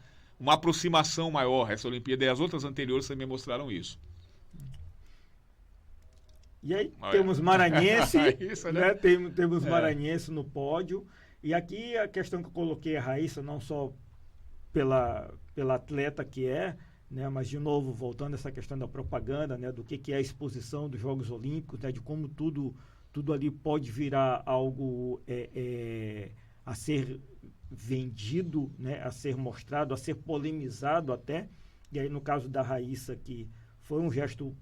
aproximação maior, essa Olimpíada, e as outras anteriores também mostraram isso. E aí temos Maranhense, Raíssa, né? Temos Maranhense no pódio. E aqui a questão que eu coloquei a Raíssa, não só pela atleta que é, né? Mas de novo, voltando a essa questão da propaganda, né? Do que é a exposição dos Jogos Olímpicos, né? De como tudo ali pode virar algo a ser vendido, né? A ser mostrado, a ser polemizado até. E aí no caso da Raíssa, que foi um gesto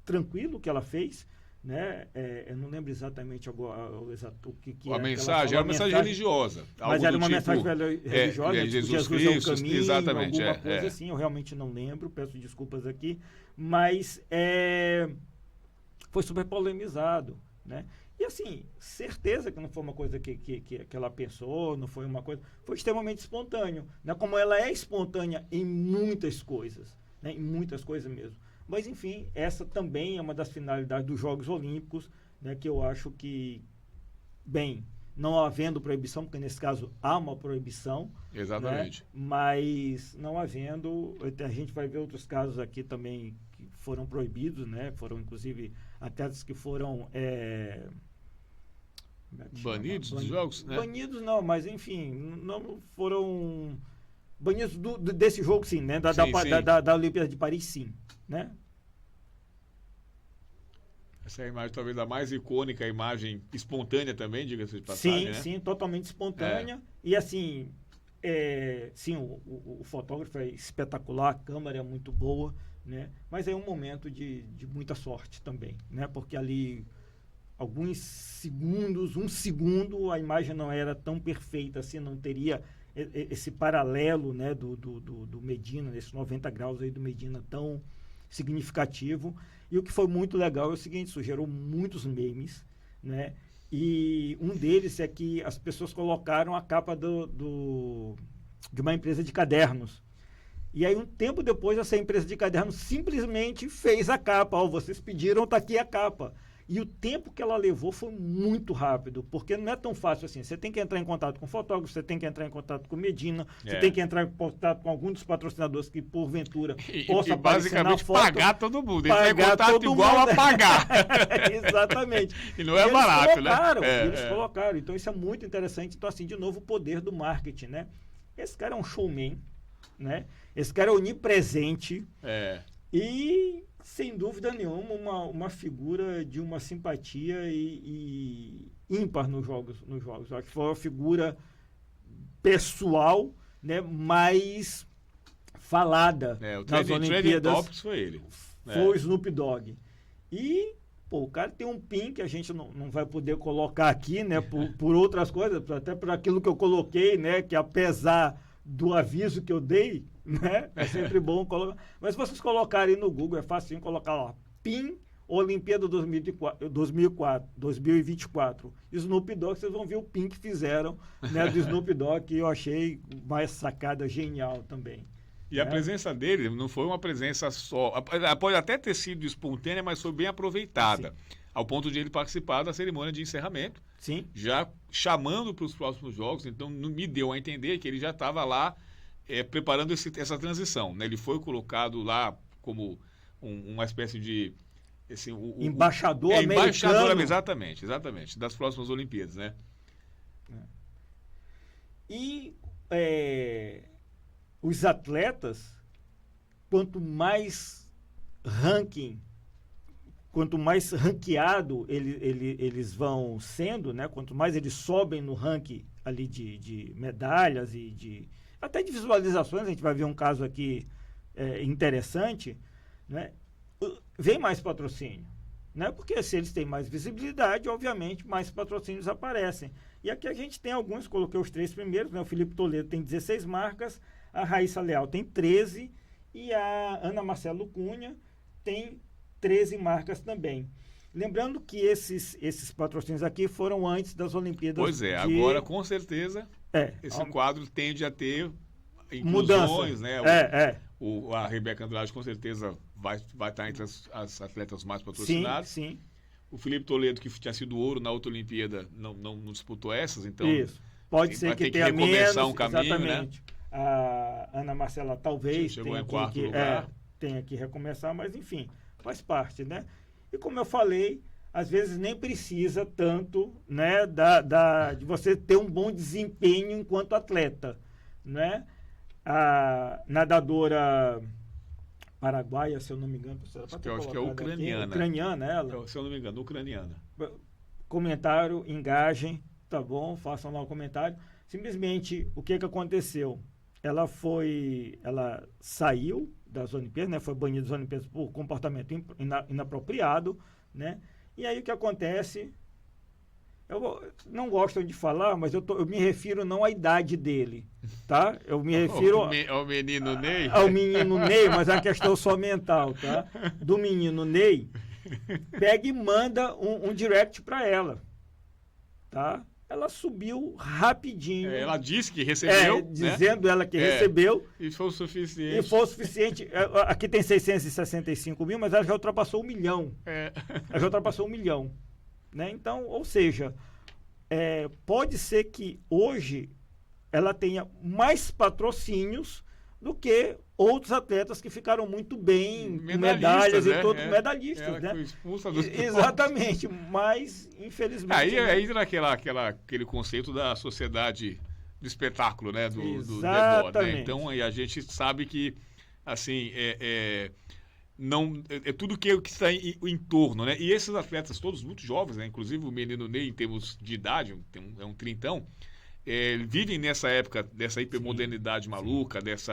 tranquilo que ela fez, né? Eu não lembro exatamente agora o que a mensagem era uma mensagem religiosa, mas era uma mensagem religiosa, Jesus Cristo, é o caminho, exatamente, alguma coisa assim. Eu realmente não lembro, peço desculpas aqui, mas foi super polemizado, né? E assim, certeza que não foi uma coisa que ela pensou, não foi uma coisa, foi extremamente espontâneo, né? Como ela é espontânea em muitas coisas, né? Em muitas coisas mesmo. Mas, enfim, essa também é uma das finalidades dos Jogos Olímpicos, né, que eu acho que, bem, não havendo proibição, porque nesse caso há uma proibição. Exatamente. Né, mas não havendo, a gente vai ver outros casos aqui também que foram proibidos, né, foram inclusive atletas que foram banidos dos Jogos? Né? Banidos não, mas enfim, não foram banidos desse jogo, sim, né, da Olimpíada de Paris, sim. Né? Essa é a imagem talvez a mais icônica, a imagem espontânea também, diga-se de passagem, sim, né? Sim, totalmente espontânea. E assim, sim, o fotógrafo é espetacular, a câmera é muito boa, né? Mas é um momento de muita sorte também, né? Porque ali, alguns segundos, um segundo, a imagem não era tão perfeita assim, não teria esse paralelo, né, do Medina, nesses 90 graus aí do Medina tão significativo. E o que foi muito legal é o seguinte, isso gerou muitos memes, né? E um deles é que as pessoas colocaram a capa de uma empresa de cadernos. E aí, um tempo depois, essa empresa de cadernos simplesmente fez a capa. Vocês pediram, tá aqui a capa. E o tempo que ela levou foi muito rápido, porque não é tão fácil assim. Você tem que entrar em contato com o fotógrafo, você tem que entrar em contato com o Medina, você tem que entrar em contato com algum dos patrocinadores que, porventura, possa basicamente foto, pagar todo mundo. Entrar em contato igual a pagar. Exatamente. E não é barato, Eles colocaram. Então, isso é muito interessante. Então, assim, de novo, o poder do marketing, né? Esse cara é um showman, né? Esse cara é onipresente. E... sem dúvida nenhuma, uma figura de uma simpatia e ímpar nos jogos. Eu acho que foi uma figura pessoal, né, mais falada nas Olimpíadas. Foi ele. Foi o Snoop Dogg. E, o cara tem um pin que a gente não vai poder colocar aqui, né, por outras coisas, até por aquilo que eu coloquei, né, que apesar do aviso que eu dei, né? É sempre bom colocar. Mas se vocês colocarem no Google, é facinho colocar lá, PIN Olimpíada 2024, Snoop Dogg, vocês vão ver o PIN que fizeram, né, do Snoop Dogg, que eu achei uma sacada genial também. E a presença dele não foi uma presença só, pode até ter sido espontânea, mas foi bem aproveitada. Sim. Ao ponto de ele participar da cerimônia de encerramento. Sim. Já chamando para os próximos jogos, então me deu a entender que ele já estava lá preparando essa transição, né? Ele foi colocado lá como uma espécie de... embaixador americano. Embaixador, exatamente, das próximas Olimpíadas, né? E os atletas, quanto mais ranqueado eles vão sendo, né? Quanto mais eles sobem no ranking ali de medalhas e até de visualizações, a gente vai ver um caso aqui interessante, né? Vem mais patrocínio, né? Porque se eles têm mais visibilidade, obviamente, mais patrocínios aparecem. E aqui a gente tem alguns, coloquei os 3 primeiros, né? O Felipe Toledo tem 16 marcas, a Raíssa Leal tem 13 e a Ana Marcelo Cunha tem 13 marcas também. Lembrando que esses patrocínios aqui foram antes das Olimpíadas. Pois é, agora com certeza esse quadro tende a ter inclusões, mudança. né? A Rebeca Andrade com certeza vai estar entre as atletas mais patrocinadas. Sim. O Felipe Toledo, que tinha sido ouro na outra Olimpíada, não disputou essas, então isso. Pode ser que tenha recomeçar menos, um caminho, exatamente. Né? A Ana Marcela talvez chegou em quarto lugar. Tenha que recomeçar, mas enfim, faz parte, né? E como eu falei, às vezes nem precisa tanto, né, de você ter um bom desempenho enquanto atleta, né? A nadadora paraguaia, se eu não me engano, acho que é ucraniana. Ucraniana, ela. Se eu não me engano, ucraniana. Comentário, engajem, tá bom? Façam lá o comentário. Simplesmente, o que aconteceu? Ela saiu das Olimpíadas, né? Foi banida das Olimpíadas por comportamento inapropriado, né? E aí o que acontece? Não gosto de falar, mas eu me refiro não à idade dele, tá? Eu me refiro ao menino Ney. Ao menino Ney, mas é uma questão só mental, tá? Do menino Ney, pega e manda um direct para ela, tá? Ela subiu rapidinho. Ela disse que recebeu. Dizendo ela que recebeu. E foi o suficiente. E foi o suficiente. Aqui tem 665 mil, mas ela já ultrapassou 1 milhão. Ela já ultrapassou 1 milhão. Né? Então, ou seja, pode ser que hoje ela tenha mais patrocínios do que outros atletas que ficaram muito bem, com medalhas e todos medalhistas, né? Exatamente, mas infelizmente... Aí entra aquele conceito da sociedade do espetáculo, né? Do Exatamente. debate, né? Então, aí a gente sabe que, assim, não, tudo que está em torno, né? E esses atletas, todos muito jovens, né? Inclusive o menino Ney, em termos de idade, é um trintão, vivem nessa época dessa hipermodernidade maluca, desse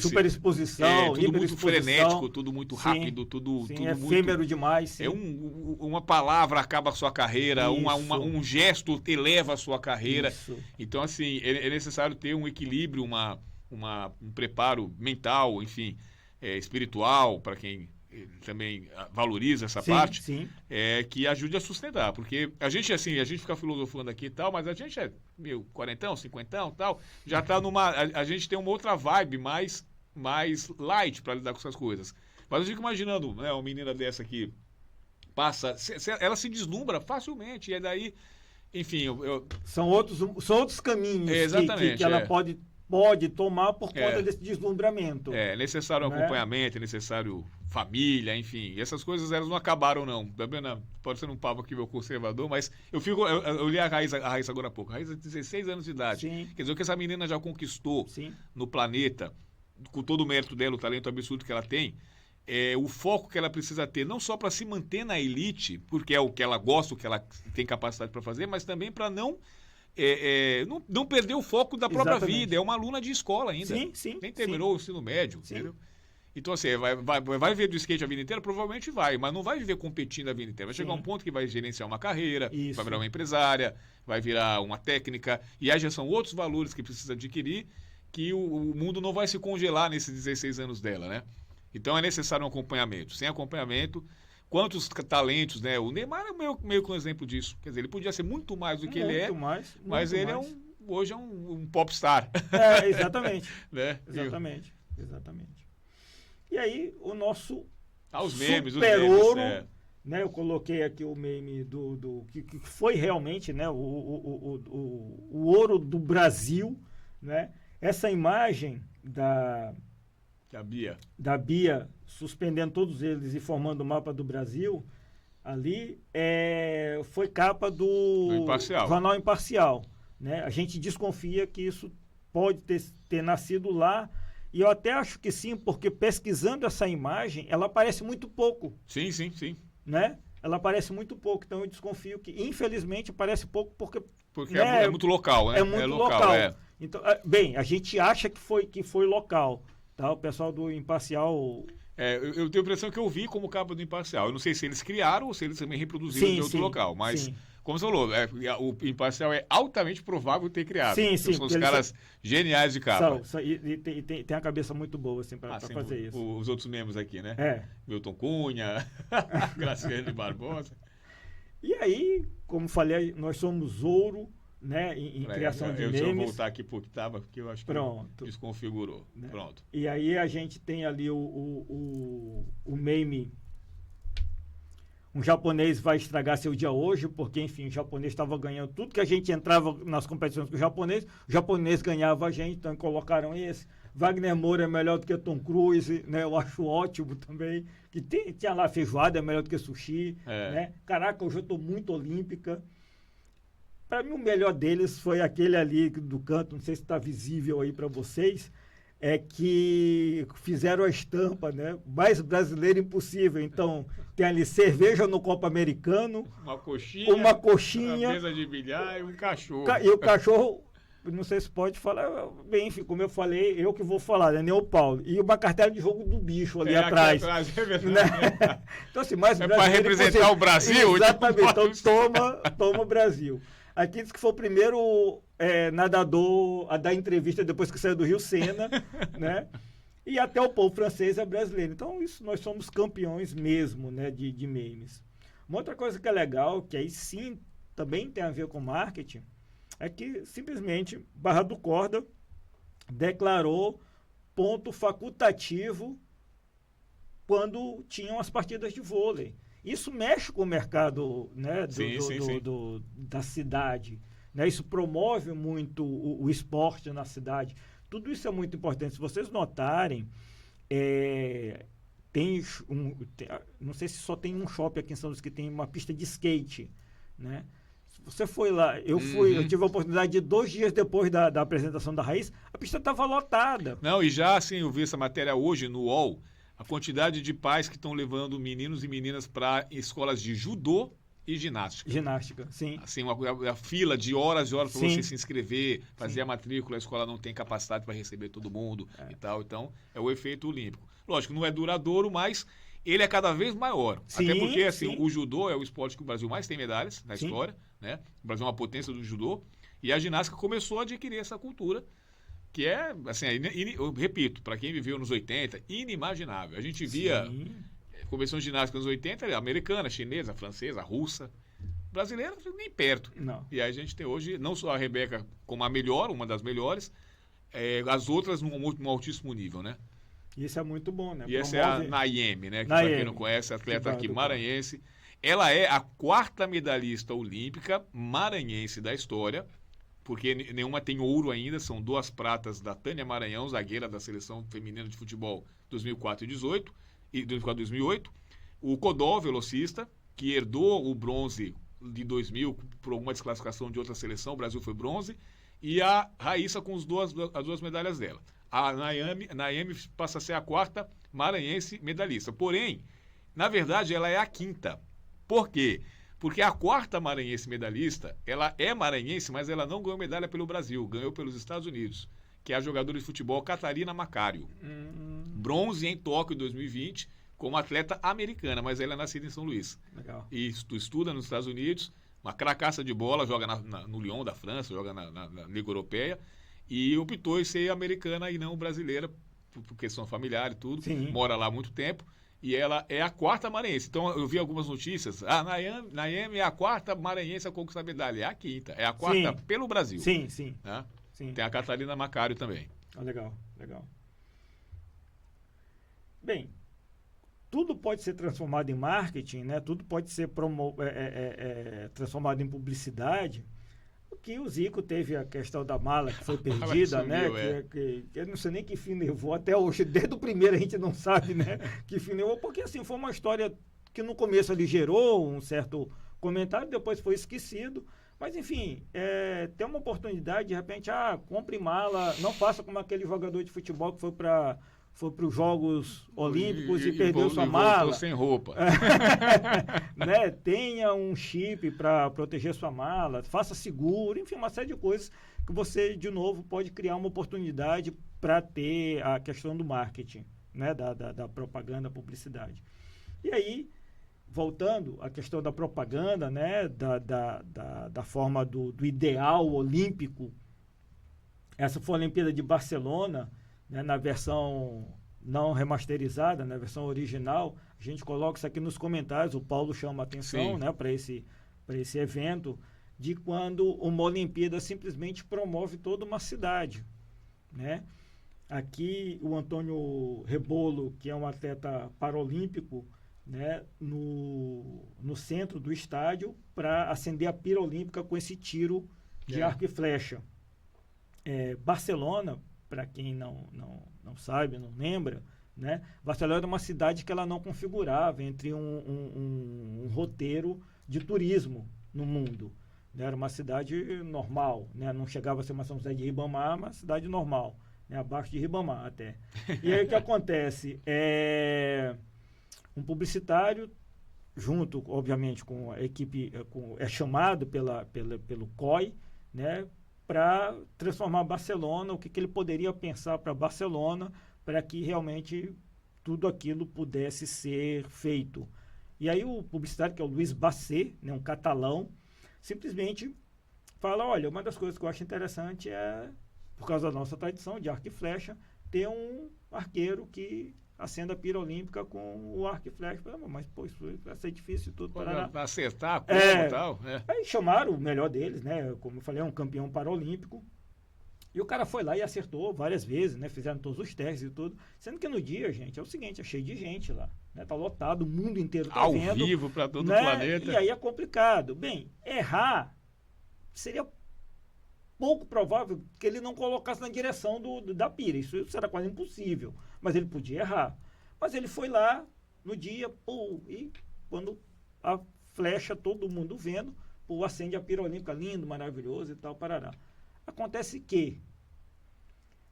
superexposição, tudo muito frenético, tudo muito rápido, tudo efêmero muito, demais. Sim. Uma palavra acaba a sua carreira, um gesto eleva a sua carreira. Isso. Então, assim, é necessário ter um equilíbrio, um preparo mental, enfim, espiritual, para quem também valoriza essa parte, que ajude a sustentar, porque a gente fica filosofando aqui e tal, mas a gente é meio quarentão, cinquentão e tal, já tá a gente tem uma outra vibe mais light para lidar com essas coisas. Mas eu fico imaginando, né, uma menina dessa aqui ela se deslumbra facilmente, e daí, enfim, são outros caminhos que ela pode tomar por conta desse deslumbramento. É necessário um acompanhamento, é necessário família, enfim. E essas coisas, elas não acabaram, não. Pode ser um papo aqui, meu conservador, mas eu li a Raíssa agora há pouco. A Raíssa, 16 anos de idade. Sim. Quer dizer, o que essa menina já conquistou no planeta, com todo o mérito dela, o talento absurdo que ela tem, o foco que ela precisa ter, não só para se manter na elite, porque é o que ela gosta, o que ela tem capacidade para fazer, mas também para não perder o foco da própria vida. É uma aluna de escola ainda. Sim. Nem terminou o ensino médio, entendeu? Então, assim, vai viver do skate a vida inteira? Provavelmente vai, mas não vai viver competindo a vida inteira. Vai chegar um ponto que vai gerenciar uma carreira, vai virar uma empresária, vai virar uma técnica, e aí já são outros valores que precisa adquirir, que o mundo não vai se congelar nesses 16 anos dela, né? Então é necessário um acompanhamento. Sem acompanhamento, quantos talentos, né? O Neymar é meio que um exemplo disso. Quer dizer, ele podia ser muito mais do que ele é, mas ele hoje é um popstar. Exatamente. Né? Exatamente. E aí, o nosso os memes, super-ouro, né? Eu coloquei aqui o meme que foi realmente, né? O ouro do Brasil, né? Essa imagem da Bia suspendendo todos eles e formando o mapa do Brasil, ali foi capa do Jornal Imparcial. Né? A gente desconfia que isso pode ter nascido lá, e eu até acho que sim, porque pesquisando essa imagem, ela aparece muito pouco. Sim. Né? Ela aparece muito pouco, então eu desconfio que, infelizmente, aparece pouco porque é muito local, né? É muito local. Então, bem, a gente acha que foi local. Tá? O pessoal do Imparcial... eu tenho a impressão que eu vi como capa do Imparcial. Eu não sei se eles criaram ou se eles também reproduziram de outro local, mas... Como você falou, o Imparcial é altamente provável ter criado. Sim. São os caras geniais de capa. E tem a cabeça muito boa assim, para fazer isso. Os outros membros aqui, né? Milton Cunha, Graciane Barbosa. E aí, como falei, nós somos ouro, né, em criação de memes. Deixa eu voltar aqui porque eu acho que desconfigurou. Né? Pronto. E aí a gente tem ali o meme. Um japonês vai estragar seu dia hoje, porque, enfim, o japonês estava ganhando tudo que a gente entrava nas competições com o japonês ganhava a gente, então colocaram esse. Wagner Moura é melhor do que Tom Cruise, né? Eu acho ótimo também. Que tinha lá feijoada, é melhor do que sushi, né? Caraca, hoje eu estou muito olímpica. Para mim, o melhor deles foi aquele ali do canto, não sei se está visível aí para vocês, é que fizeram a estampa, né? Mais brasileiro impossível. Então, tem ali cerveja no copo americano, uma coxinha, uma mesa de bilhar e um cachorro. E o cachorro, não sei se pode falar, bem, enfim, como eu falei, eu que vou falar, né? Nem o Paulo. E uma cartela de jogo do bicho ali atrás. É verdade. Né? Então, assim, mais brasileiro para representar o Brasil? Exatamente. Então, toma o Brasil. Aqui diz que foi o primeiro nadador a dar entrevista depois que saiu do Rio Sena, né? E até o povo francês é brasileiro. Então, isso nós somos campeões mesmo, né, de memes. Uma outra coisa que é legal, que aí sim também tem a ver com marketing, é que simplesmente Barra do Corda declarou ponto facultativo quando tinham as partidas de vôlei. Isso mexe com o mercado, né, da cidade. Né? Isso promove muito o esporte na cidade. Tudo isso é muito importante. Se vocês notarem, não sei se só tem um shopping aqui em São Luís que tem uma pista de skate. Né? Se você foi lá, eu tive a oportunidade de 2 dias depois da apresentação da Raiz, a pista estava lotada. Não, e já assim, eu vi essa matéria hoje no UOL, a quantidade de pais que estão levando meninos e meninas para escolas de judô e ginástica. Ginástica, sim. Assim, a fila de horas e horas para você se inscrever, fazer a matrícula, a escola não tem capacidade para receber todo mundo e tal. Então, é o efeito olímpico. Lógico, não é duradouro, mas ele é cada vez maior. Sim, até porque, assim, o judô é o esporte que o Brasil mais tem medalhas na história, né? O Brasil é uma potência do judô. E a ginástica começou a adquirir essa cultura, que é, assim, eu repito, para quem viveu nos 80, inimaginável. A gente via competição de ginástica nos 80, americana, chinesa, francesa, russa. Brasileira, nem perto. Não. E aí a gente tem hoje, não só a Rebeca como a melhor, uma das melhores, as outras num altíssimo nível, né? Isso é muito bom, né? E essa é a Nayeme, né? Que para quem não conhece, atleta aqui maranhense. Ela é a 4ª medalhista olímpica maranhense da história, porque nenhuma tem ouro ainda, são 2 pratas da Tânia Maranhão, zagueira da seleção feminina de futebol 2004 e 2008. O Codó, velocista, que herdou o bronze de 2000 por alguma desclassificação de outra seleção, o Brasil foi bronze, e a Raíssa com as 2 medalhas dela. A Nayeme passa a ser a 4ª maranhense medalhista. Porém, na verdade, ela é a 5ª. Por quê? Porque a 4ª maranhense medalhista, ela é maranhense, mas ela não ganhou medalha pelo Brasil, ganhou pelos Estados Unidos, que é a jogadora de futebol Catarina Macário. Bronze em Tóquio 2020, como atleta americana, mas ela é nascida em São Luís. Legal. E estuda nos Estados Unidos, uma cracaça de bola, joga no Lyon da França, joga na Liga Europeia, e optou em ser americana e não brasileira, por questão familiar e tudo. Sim. Mora lá há muito tempo. E ela é a 4ª maranhense. Então, eu vi algumas notícias. A Nayeme é a 4ª maranhense a conquistar medalha. É a 5ª. É a 4ª pelo Brasil. Sim. Né? Sim. Tem a Catarina Macário também. Legal. Bem, tudo pode ser transformado em marketing, né? Tudo pode ser transformado em publicidade. Que o Zico teve a questão da mala que foi perdida, sumiu, né? Que eu não sei nem que fim levou até hoje. Desde o primeiro a gente não sabe, né? Que fim levou, porque assim, foi uma história que no começo ali gerou um certo comentário, depois foi esquecido. Mas enfim, tem uma oportunidade, de repente, compre mala, não faça como aquele jogador de futebol que foi para os Jogos Olímpicos e perdeu sua mala. Voltou sem roupa. Né? Tenha um chip para proteger sua mala, faça seguro, enfim, uma série de coisas que você, de novo, pode criar uma oportunidade para ter a questão do marketing, né? da propaganda, publicidade. E aí, voltando à questão da propaganda, né? da forma do ideal olímpico, essa foi a Olimpíada de Barcelona, né, na versão não remasterizada, na versão original. A gente coloca isso aqui nos comentários, o Paulo chama a atenção, né, para para esse evento, de quando uma Olimpíada simplesmente promove toda uma cidade, né? Aqui o Antônio Rebolo, que é um atleta paralímpico, né, no centro do estádio para acender a pira olímpica com esse tiro de arco e flecha. Barcelona, para quem não sabe, não lembra, né, Barcelona é uma cidade que ela não configurava entre um roteiro de turismo no mundo. Né? Era uma cidade normal, né? Não chegava a ser uma São José de Ribamar, uma cidade normal, né? Abaixo de Ribamar até. E aí o que acontece? Um publicitário, junto, obviamente, com a equipe, é chamado pelo COI, né, para transformar Barcelona, o que ele poderia pensar para Barcelona, para que realmente tudo aquilo pudesse ser feito. E aí o publicitário, que é o Luís Basset, né, um catalão, simplesmente fala, olha, uma das coisas que eu acho interessante é, por causa da nossa tradição de arco e flecha, ter um arqueiro que acenda a pira olímpica com o arco e flecha. Mas, pô, isso vai ser difícil e tudo. Para acertar a cor e tal. Aí chamaram o melhor deles, né? Como eu falei, é um campeão paralímpico. E o cara foi lá e acertou várias vezes, né? Fizeram todos os testes e tudo. Sendo que no dia, gente, é o seguinte, é cheio de gente lá. Né? Tá lotado, o mundo inteiro tá vendo. Ao vivo para todo né? o planeta. E aí é complicado. Bem, errar seria pouco provável que ele não colocasse na direção da pira. Isso era quase impossível. Mas ele podia errar. Mas ele foi lá no dia, e quando a flecha, todo mundo vendo, acende a pira olímpica, lindo, maravilhoso e tal, parará. Acontece que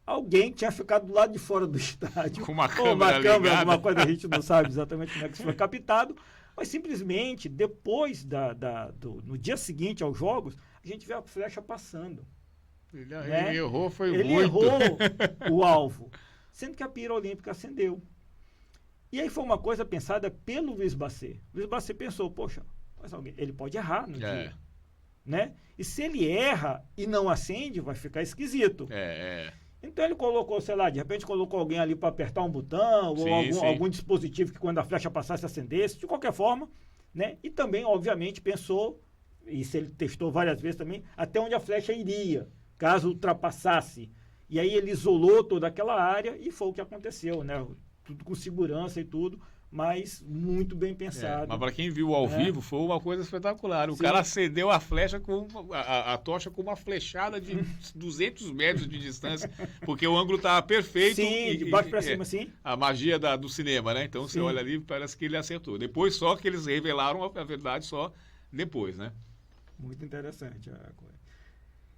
alguém tinha ficado do lado de fora do estádio. Com uma câmera, alguma coisa, a gente não sabe exatamente como é que isso foi captado, mas simplesmente, depois no dia seguinte aos jogos, a gente vê a flecha passando. Ele errou, Ele muito. errou o alvo, sendo que a pira olímpica acendeu. E aí foi uma coisa pensada pelo Luís Basset. Luís Basset pensou, poxa, mas ele pode errar no dia. Né? E se ele erra e não acende, vai ficar esquisito. Então ele colocou, sei lá, de repente colocou alguém ali para apertar um botão, ou algum dispositivo que quando a flecha passasse acendesse, de qualquer forma, né? E também, obviamente, pensou, e se ele testou várias vezes também, até onde a flecha iria, caso ultrapassasse. E aí ele isolou toda aquela área e foi o que aconteceu, né? Tudo com segurança e tudo, mas muito bem pensado. Mas para quem viu ao vivo, foi uma coisa espetacular. O cara acendeu a flecha com a tocha com uma flechada de 200 metros de distância, porque o ângulo estava perfeito. Sim, de baixo para cima, sim. A magia do cinema, né? Então você olha ali, parece que ele acertou. Depois só que eles revelaram a verdade só depois, né? Muito interessante a coisa.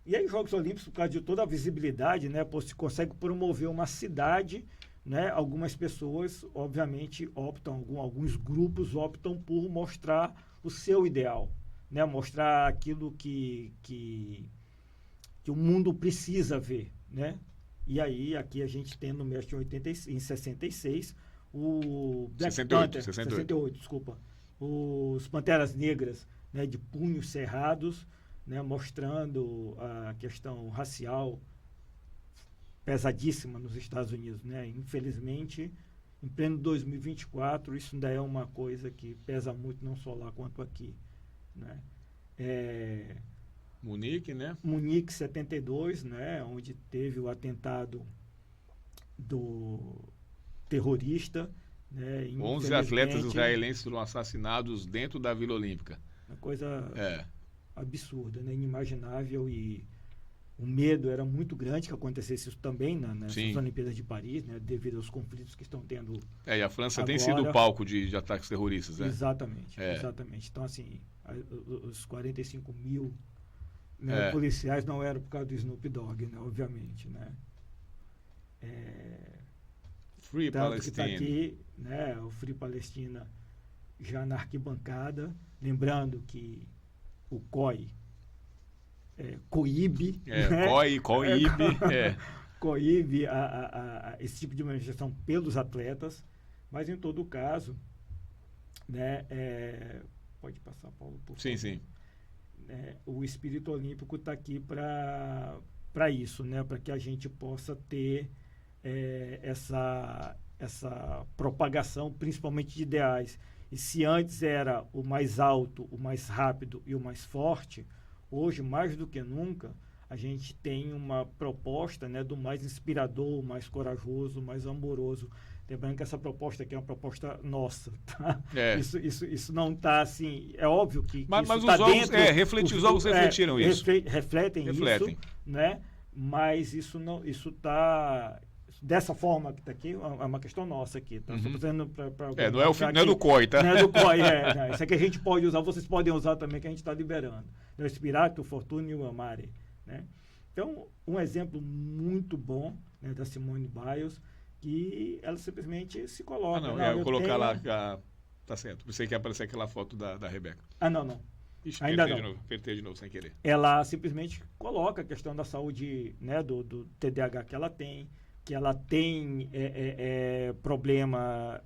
E aí, Jogos Olímpicos, por causa de toda a visibilidade, né, se consegue promover uma cidade, né, algumas pessoas, obviamente, alguns grupos optam por mostrar o seu ideal, né, mostrar aquilo que o mundo precisa ver, né? E aí, aqui a gente tem no México em 66, o Black 68, desculpa, os Panteras Negras, né, de punhos cerrados, né, mostrando a questão racial pesadíssima nos Estados Unidos, né? Infelizmente, em pleno 2024, isso ainda é uma coisa que pesa muito, não só lá quanto aqui, né? Munique, né? Munique 72, né? Onde teve o atentado do terrorista, né? 11 atletas israelenses foram assassinados dentro da Vila Olímpica. Uma coisa absurda, né? Inimaginável, e o medo era muito grande que acontecesse isso também nas Olimpíadas de Paris, né? Devido aos conflitos que estão tendo. E a França agora tem sido palco de ataques terroristas, né? Exatamente. Então, assim, os 45 mil policiais não eram por causa do Snoop Dogg, né? Obviamente, né? Free Palestine. Que tá aqui, né? O Free Palestina já na arquibancada, lembrando que o COI coíbe, coíbe esse tipo de manifestação pelos atletas, mas em todo caso, né, pode passar, Paulo, por favor. Sim. O espírito olímpico está aqui para isso, né, para que a gente possa ter essa propagação, principalmente de ideais. E se antes era o mais alto, o mais rápido e o mais forte, hoje, mais do que nunca, a gente tem uma proposta, né, do mais inspirador, mais corajoso, mais amoroso. Lembrando que essa proposta aqui é uma proposta nossa, tá? Isso não está assim... É óbvio que mas isso os tá jogos, dentro... os jogos refletiram isso. Refletem isso, né? Mas isso não... Isso está... Dessa forma que está aqui, é uma questão nossa aqui. Tá? Estou fazendo para não é do COI, tá? Não é do COI, não. Isso aqui a gente pode usar, vocês podem usar também, que a gente está liberando. O Spirato, o Fortuna e o Amare. Né? Então, um exemplo muito bom, né, da Simone Biles, que ela simplesmente se coloca. Eu vou colocar lá, tá certo. Pensei que ia aparecer aquela foto da Rebeca. Não. Ixi, ainda não. Apertei de novo sem querer. Ela simplesmente coloca a questão da saúde, né, do TDAH que ela tem, que ela tem problema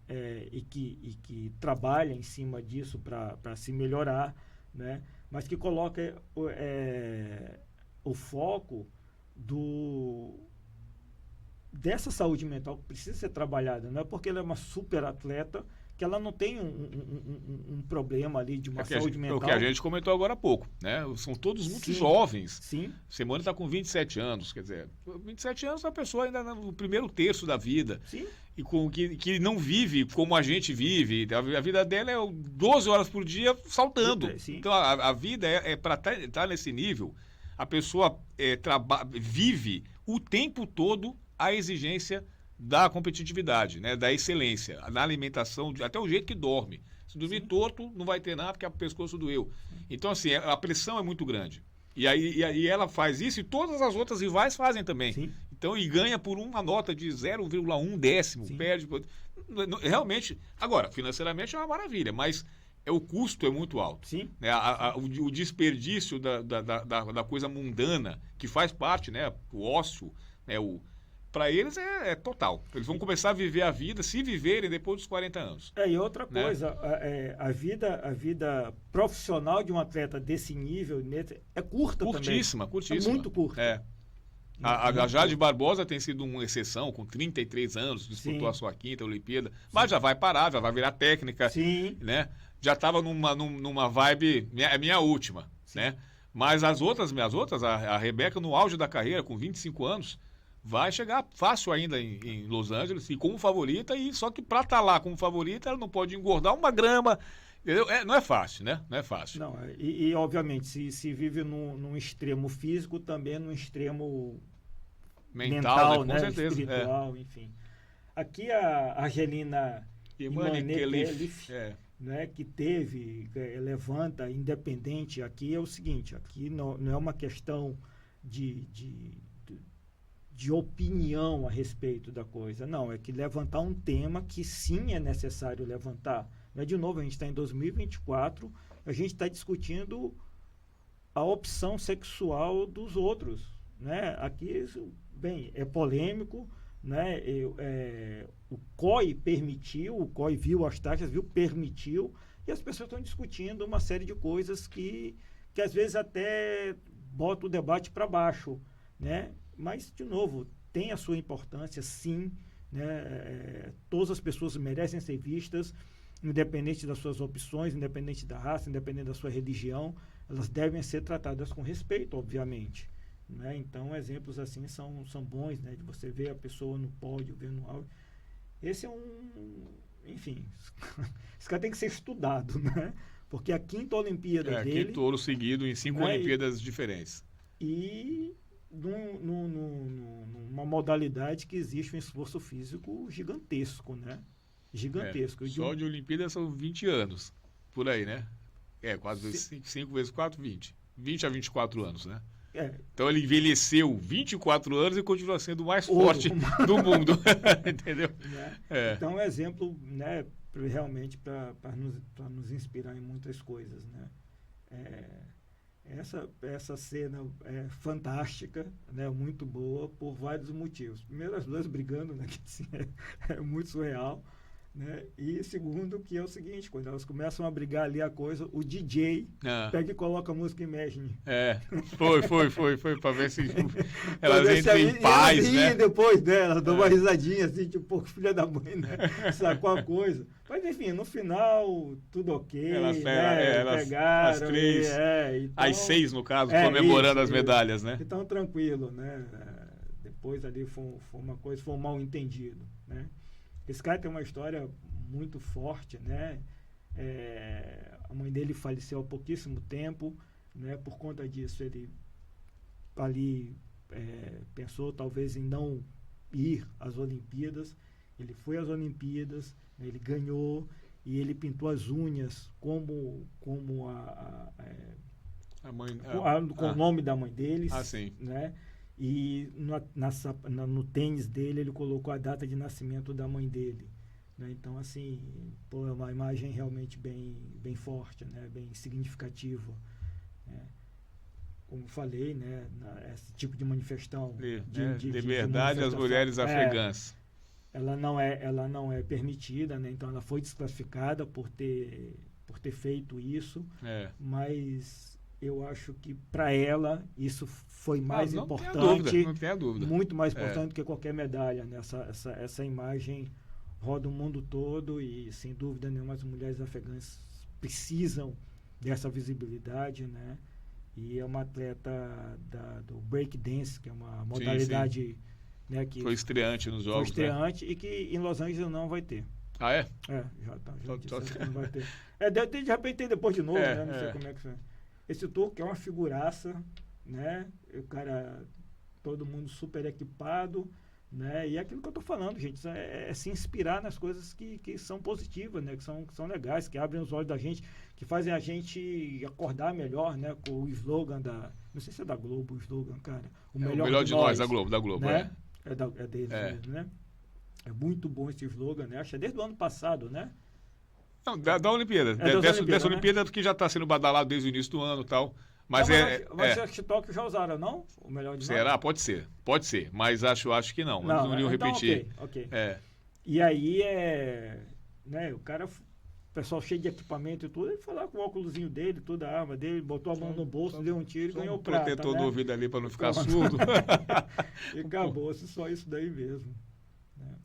e que trabalha em cima disso para se melhorar, né, mas que coloca o foco dessa saúde mental que precisa ser trabalhada. Não é porque ela é uma super atleta que ela não tem um problema ali de uma saúde mental. O que a gente comentou agora há pouco, né? São todos muito jovens. Sim. Simone está com 27 anos, quer dizer, 27 anos a pessoa ainda no primeiro terço da vida. Sim. E que não vive como a gente vive. A vida dela é 12 horas por dia saltando. Sim. Então a vida para estar nesse nível, a pessoa vive o tempo todo a exigência da competitividade, né, da excelência, na alimentação, até o jeito que dorme. Se dormir torto, não vai ter nada porque o pescoço doeu. Então, assim, a pressão é muito grande. E aí ela faz isso e todas as outras rivais fazem também. Sim. Então, e ganha por uma nota de 0,1 décimo, perde. Realmente, agora, financeiramente é uma maravilha, mas o custo é muito alto. Sim. Né? O desperdício da coisa mundana, que faz parte, né, o ócio, né, para eles é total. Eles vão começar a viver a vida, se viverem depois dos 40 anos. E outra coisa, né? A vida profissional de um atleta desse nível é curta curtíssima, também. Curtíssima. É muito curta. A Jade Barbosa tem sido uma exceção, com 33 anos, disputou a sua quinta Olimpíada, mas já vai parar, já vai virar técnica. Sim. Né? Já estava numa vibe, minha última. Né? Mas minhas outras, a Rebeca no auge da carreira, com 25 anos, vai chegar fácil ainda em Los Angeles e como favorita, só que para estar lá como favorita, ela não pode engordar uma grama. Entendeu? Não é fácil, né? Não é fácil. Não, obviamente, se vive num extremo físico, também num extremo mental, né? Espiritual, enfim. Aqui a Argelina Imanez, né, que levanta independente, aqui é o seguinte, aqui não é uma questão de opinião a respeito da coisa. Não, é que levantar um tema que sim é necessário levantar. Mas, de novo, a gente está em 2024, a gente está discutindo a opção sexual dos outros. Né? Aqui, bem, é polêmico, né? O COI permitiu, o COI viu as taxas, permitiu, e as pessoas estão discutindo uma série de coisas que às vezes até bota o debate para baixo, né? Mas, de novo, tem a sua importância, sim. Né? Todas as pessoas merecem ser vistas, independente das suas opções, independente da raça, independente da sua religião. Elas devem ser tratadas com respeito, obviamente. Né? Então, exemplos assim são bons, né? De você ver a pessoa no pódio, ver no áudio. Esse é enfim, esse cara tem que ser estudado, né? Porque a quinta Olimpíada dele... Quinto ouro seguido em 5 Olimpíadas diferentes. E... numa modalidade que existe um esforço físico gigantesco, né? Gigantesco. Só de Olimpíada são 20 anos, por aí, né? Quase 5 vezes 4, 20. 20 a 24 anos, né? Então ele envelheceu 24 anos e continua sendo o mais forte do mundo. Entendeu? Né? Então é um exemplo, né, realmente para nos inspirar em muitas coisas, né? Essa cena é fantástica, né? Muito boa por vários motivos. Primeiro, as duas brigando, né? Que, assim, é muito surreal, Né? E segundo, que é o seguinte, quando elas começam a brigar ali a coisa, o DJ pega e coloca a música Imagine. Foi para ver se elas entram em paz, elas né? Depois dela, dão uma risadinha assim, tipo, pô, filha da mãe, né? Sacou a coisa. Mas enfim, no final, tudo ok. Elas pegaram. As três, então, as 6 no caso, comemorando as isso. medalhas, né? Então, tranquilo, né? Depois ali foi um mal entendido, né? Esse cara tem uma história muito forte, né? A mãe dele faleceu há pouquíssimo tempo, né? Por conta disso, ele ali pensou talvez em não ir às Olimpíadas. Ele foi às Olimpíadas, né? Ele ganhou e ele pintou as unhas com o nome da mãe deles, sim. né? E no tênis dele ele colocou a data de nascimento da mãe dele, né? Então assim, pô, é uma imagem realmente bem forte, né? Bem significativa, né? Como eu falei, né? Esse tipo de manifestação de liberdade às mulheres afegãs, ela não é permitida, né? Então ela foi desclassificada por ter feito isso, mas eu acho que para ela isso foi mais importante, não tenha dúvida. Muito mais importante que qualquer medalha, né? Essa imagem roda o mundo todo e, sem dúvida nenhuma, as mulheres afegãs precisam dessa visibilidade, né? E é uma atleta do break dance, que é uma modalidade, sim. Né, que foi estreante nos jogos. Foi estreante, né? E que em Los Angeles não vai ter. Ah, é? Já disse, não vai ter. De repente tem depois de novo, né? Não sei como é que foi. Esse turco é uma figuraça, né? O cara, todo mundo super equipado, né? E é aquilo que eu tô falando, gente, é se inspirar nas coisas que são positivas, né? Que são legais, que abrem os olhos da gente, que fazem a gente acordar melhor, né? Com o slogan não sei se é da Globo o slogan, cara. O melhor de nós, da Globo, né? É deles mesmo, né? É muito bom esse slogan, né? Acho que é desde o ano passado, né? Não, da Olimpíada. Dessa Olimpíada, porque já está sendo badalado desde o início do ano e tal. Mas acho que Tóquio já usaram, não? O melhor de nós? Será? Pode ser. Mas acho que não. Eles não iriam repetir. Ok. E aí né, o pessoal cheio de equipamento e tudo, ele foi lá com o óculosinho dele, toda a arma dele, botou a mão no bolso, deu um tiro e ganhou prata. Protetor né? do ouvido ali para não ficar surdo. E acabou-se só isso daí mesmo. Né?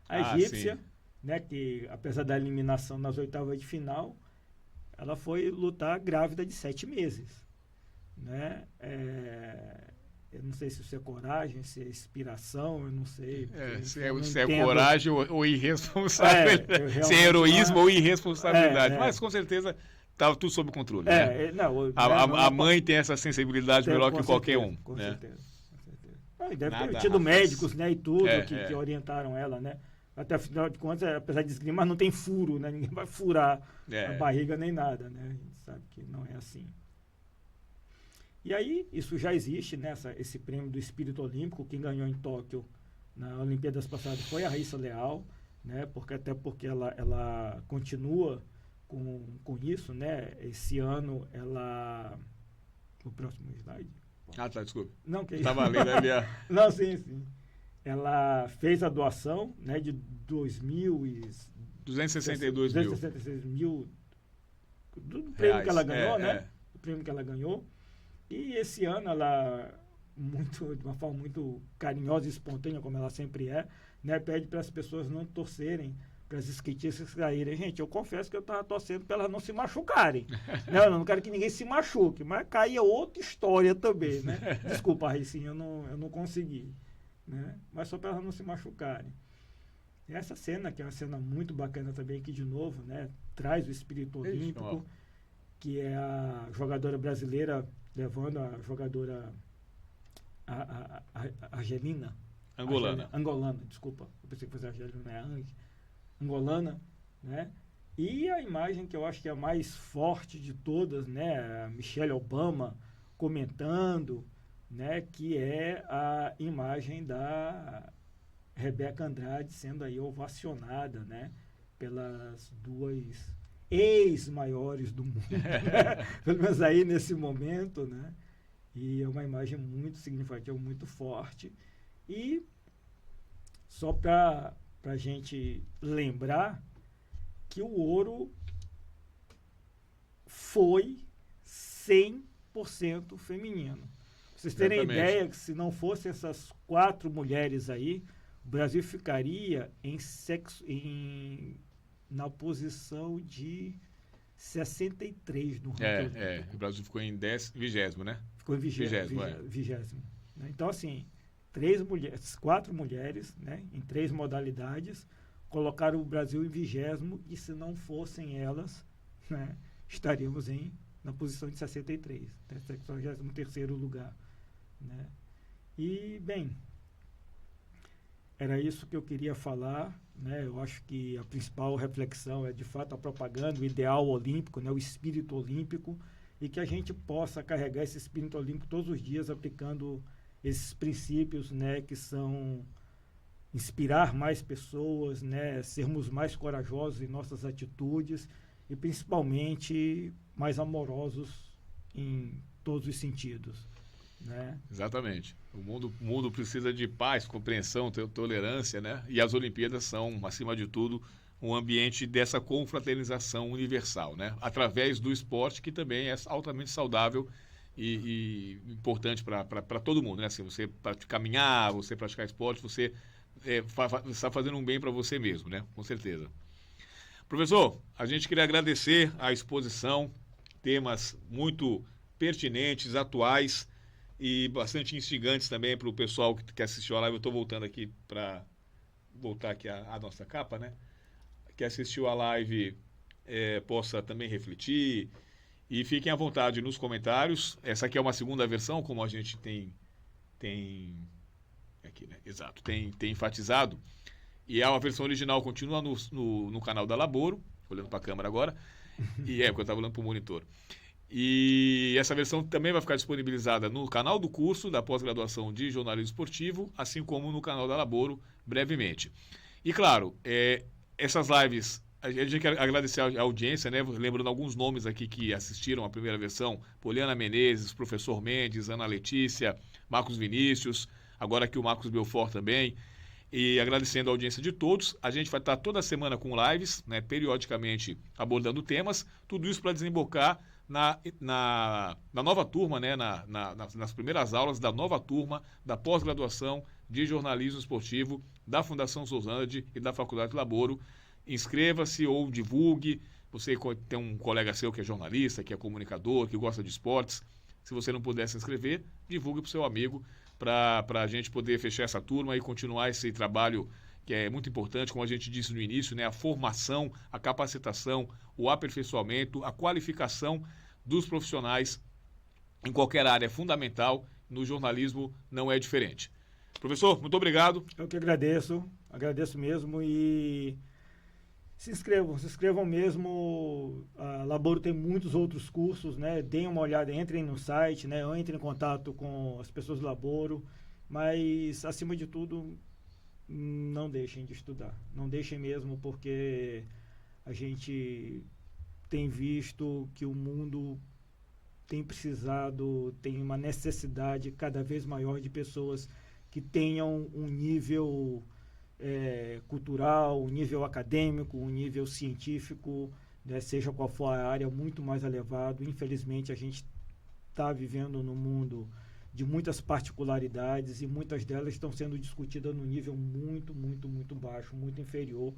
A egípcia, né, que apesar da eliminação nas oitavas de final, ela foi lutar grávida de 7 meses. Né? Eu não sei se isso é coragem, se é inspiração, eu não sei. Se é coragem ou irresponsabilidade. Se é heroísmo ou irresponsabilidade. Mas com certeza estava tudo sob controle. Né? A mãe tem essa sensibilidade melhor que qualquer um. Com né? certeza. E deve ter tido médicos, né, e tudo que orientaram ela, né? Até afinal de contas, apesar de esgrima, não tem furo, né? Ninguém vai furar a barriga nem nada, né? A gente sabe que não é assim. E aí, isso já existe, né? Esse prêmio do espírito olímpico. Quem ganhou em Tóquio na Olimpíadas passadas foi a Raíssa Leal, né? Porque ela continua com isso, né? Esse ano ela... O próximo slide. Desculpa. Não, que estava lendo ali. Não, sim. Ela fez a doação, né, de 262 mil do prêmio que ela ganhou, né? Do prêmio que ela ganhou. E esse ano ela, de uma forma muito carinhosa e espontânea, como ela sempre né, pede para as pessoas não torcerem para as skatistas caírem. Gente, eu confesso que eu estava torcendo para elas não se machucarem. Né? Eu não quero que ninguém se machuque, mas cair é outra história também, né? Desculpa, Raicinha, eu não consegui. Né? Mas só para elas não se machucarem. E essa cena, que é uma cena muito bacana também, que de novo, né, traz o espírito olímpico, que é a jogadora brasileira levando a jogadora Argelina. Angolana, desculpa. Eu pensei que fosse a Argelina, angolana, né? E a imagem que eu acho que é a mais forte de todas, né? A Michelle Obama comentando, né? Que é a imagem da Rebeca Andrade sendo aí ovacionada, né? Pelas duas ex-maiores do mundo, né? Pelo menos aí nesse momento, né? E é uma imagem muito significativa, muito forte. E só para para a gente lembrar que o ouro foi 100% feminino. Pra vocês terem ideia que se não fossem essas 4 mulheres aí, o Brasil ficaria na posição de 63 no ranking. O Brasil ficou em 20º, né? Ficou em 20º. Né? Então, assim, 4 mulheres, né, em 3 modalidades, colocaram o Brasil em 20º, e se não fossem elas, né, estaríamos na posição de 63, né, 63º lugar. Né? E, bem, era isso que eu queria falar. Né? Eu acho que a principal reflexão é, de fato, a propaganda, o ideal olímpico, né, o espírito olímpico, e que a gente possa carregar esse espírito olímpico todos os dias, aplicando esses princípios, né, que são inspirar mais pessoas, né, sermos mais corajosos em nossas atitudes e, principalmente, mais amorosos em todos os sentidos. Né? Exatamente. O mundo precisa de paz, compreensão, tolerância, né? E as Olimpíadas são, acima de tudo, um ambiente dessa confraternização universal, né? Através do esporte, que também é altamente saudável e importante para todo mundo, né? Assim, você caminhar, você praticar esporte, você está fazendo um bem para você mesmo, né? Com certeza. Professor, a gente queria agradecer a exposição, temas muito pertinentes, atuais e bastante instigantes também para o pessoal que assistiu a live. Eu estou voltando aqui para voltar aqui a nossa capa, né? Que assistiu a live possa também refletir e fiquem à vontade nos comentários. Essa aqui é uma segunda versão, como a gente tem aqui, né? Exato, tem enfatizado. E a versão original continua no canal da Laboro, olhando para a câmera agora, e porque eu estava olhando para o monitor. E essa versão também vai ficar disponibilizada no canal do curso da pós-graduação de jornalismo esportivo, assim como no canal da Laboro, brevemente. E claro, essas lives, a gente quer agradecer a audiência, né? Lembrando alguns nomes aqui que assistiram a primeira versão: Poliana Menezes, Professor Mendes, Ana Letícia, Marcos Vinícius, agora aqui o Marcos Belfort também. E agradecendo a audiência de todos. A gente vai estar toda semana com lives, né, periodicamente abordando temas, tudo isso para desembocar na nova turma, né, nas primeiras aulas da nova turma da pós-graduação de jornalismo esportivo da Fundação Sousande e da Faculdade Laboro. Inscreva-se ou divulgue. Você tem um colega seu que é jornalista, que é comunicador, que gosta de esportes. Se você não puder se inscrever, divulgue para o seu amigo, para a gente poder fechar essa turma e continuar esse trabalho que é muito importante, como a gente disse no início, né? A formação, a capacitação, o aperfeiçoamento, a qualificação dos profissionais em qualquer área é fundamental. No jornalismo não é diferente. Professor, muito obrigado. Eu que agradeço mesmo, e se inscrevam mesmo. A Laboro tem muitos outros cursos, né? Deem uma olhada, entrem no site, né? Entrem em contato com as pessoas do Laboro, mas, acima de tudo, não deixem de estudar. Não deixem mesmo, porque a gente tem visto que o mundo tem precisado, tem uma necessidade cada vez maior de pessoas que tenham um nível cultural, um nível acadêmico, um nível científico, né, seja qual for a área, muito mais elevado. Infelizmente, a gente está vivendo num mundo de muitas particularidades, e muitas delas estão sendo discutidas num nível muito, muito, muito baixo, muito inferior,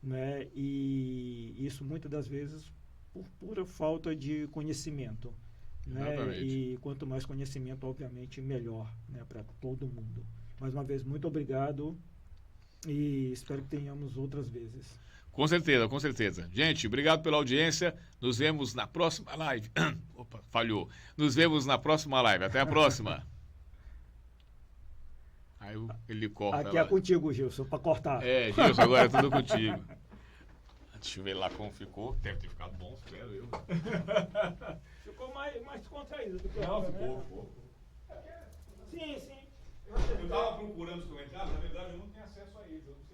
né? E isso, muitas das vezes, por pura falta de conhecimento, né? E quanto mais conhecimento, obviamente, melhor, né, para todo mundo. Mais uma vez, muito obrigado, e espero que tenhamos outras vezes. Com certeza, com certeza. Gente, obrigado pela audiência. Nos vemos na próxima live. Opa, falhou. Nos vemos na próxima live. Até a próxima. Aí ele corta. Aqui lá. É contigo, Gilson, para cortar. Gilson, agora é tudo contigo. Deixa eu ver lá como ficou. Deve ter ficado bom, espero eu. Ficou mais contraído do que não, ficou. Sim. Eu estava procurando os comentários, na verdade eu não tenho acesso a eles.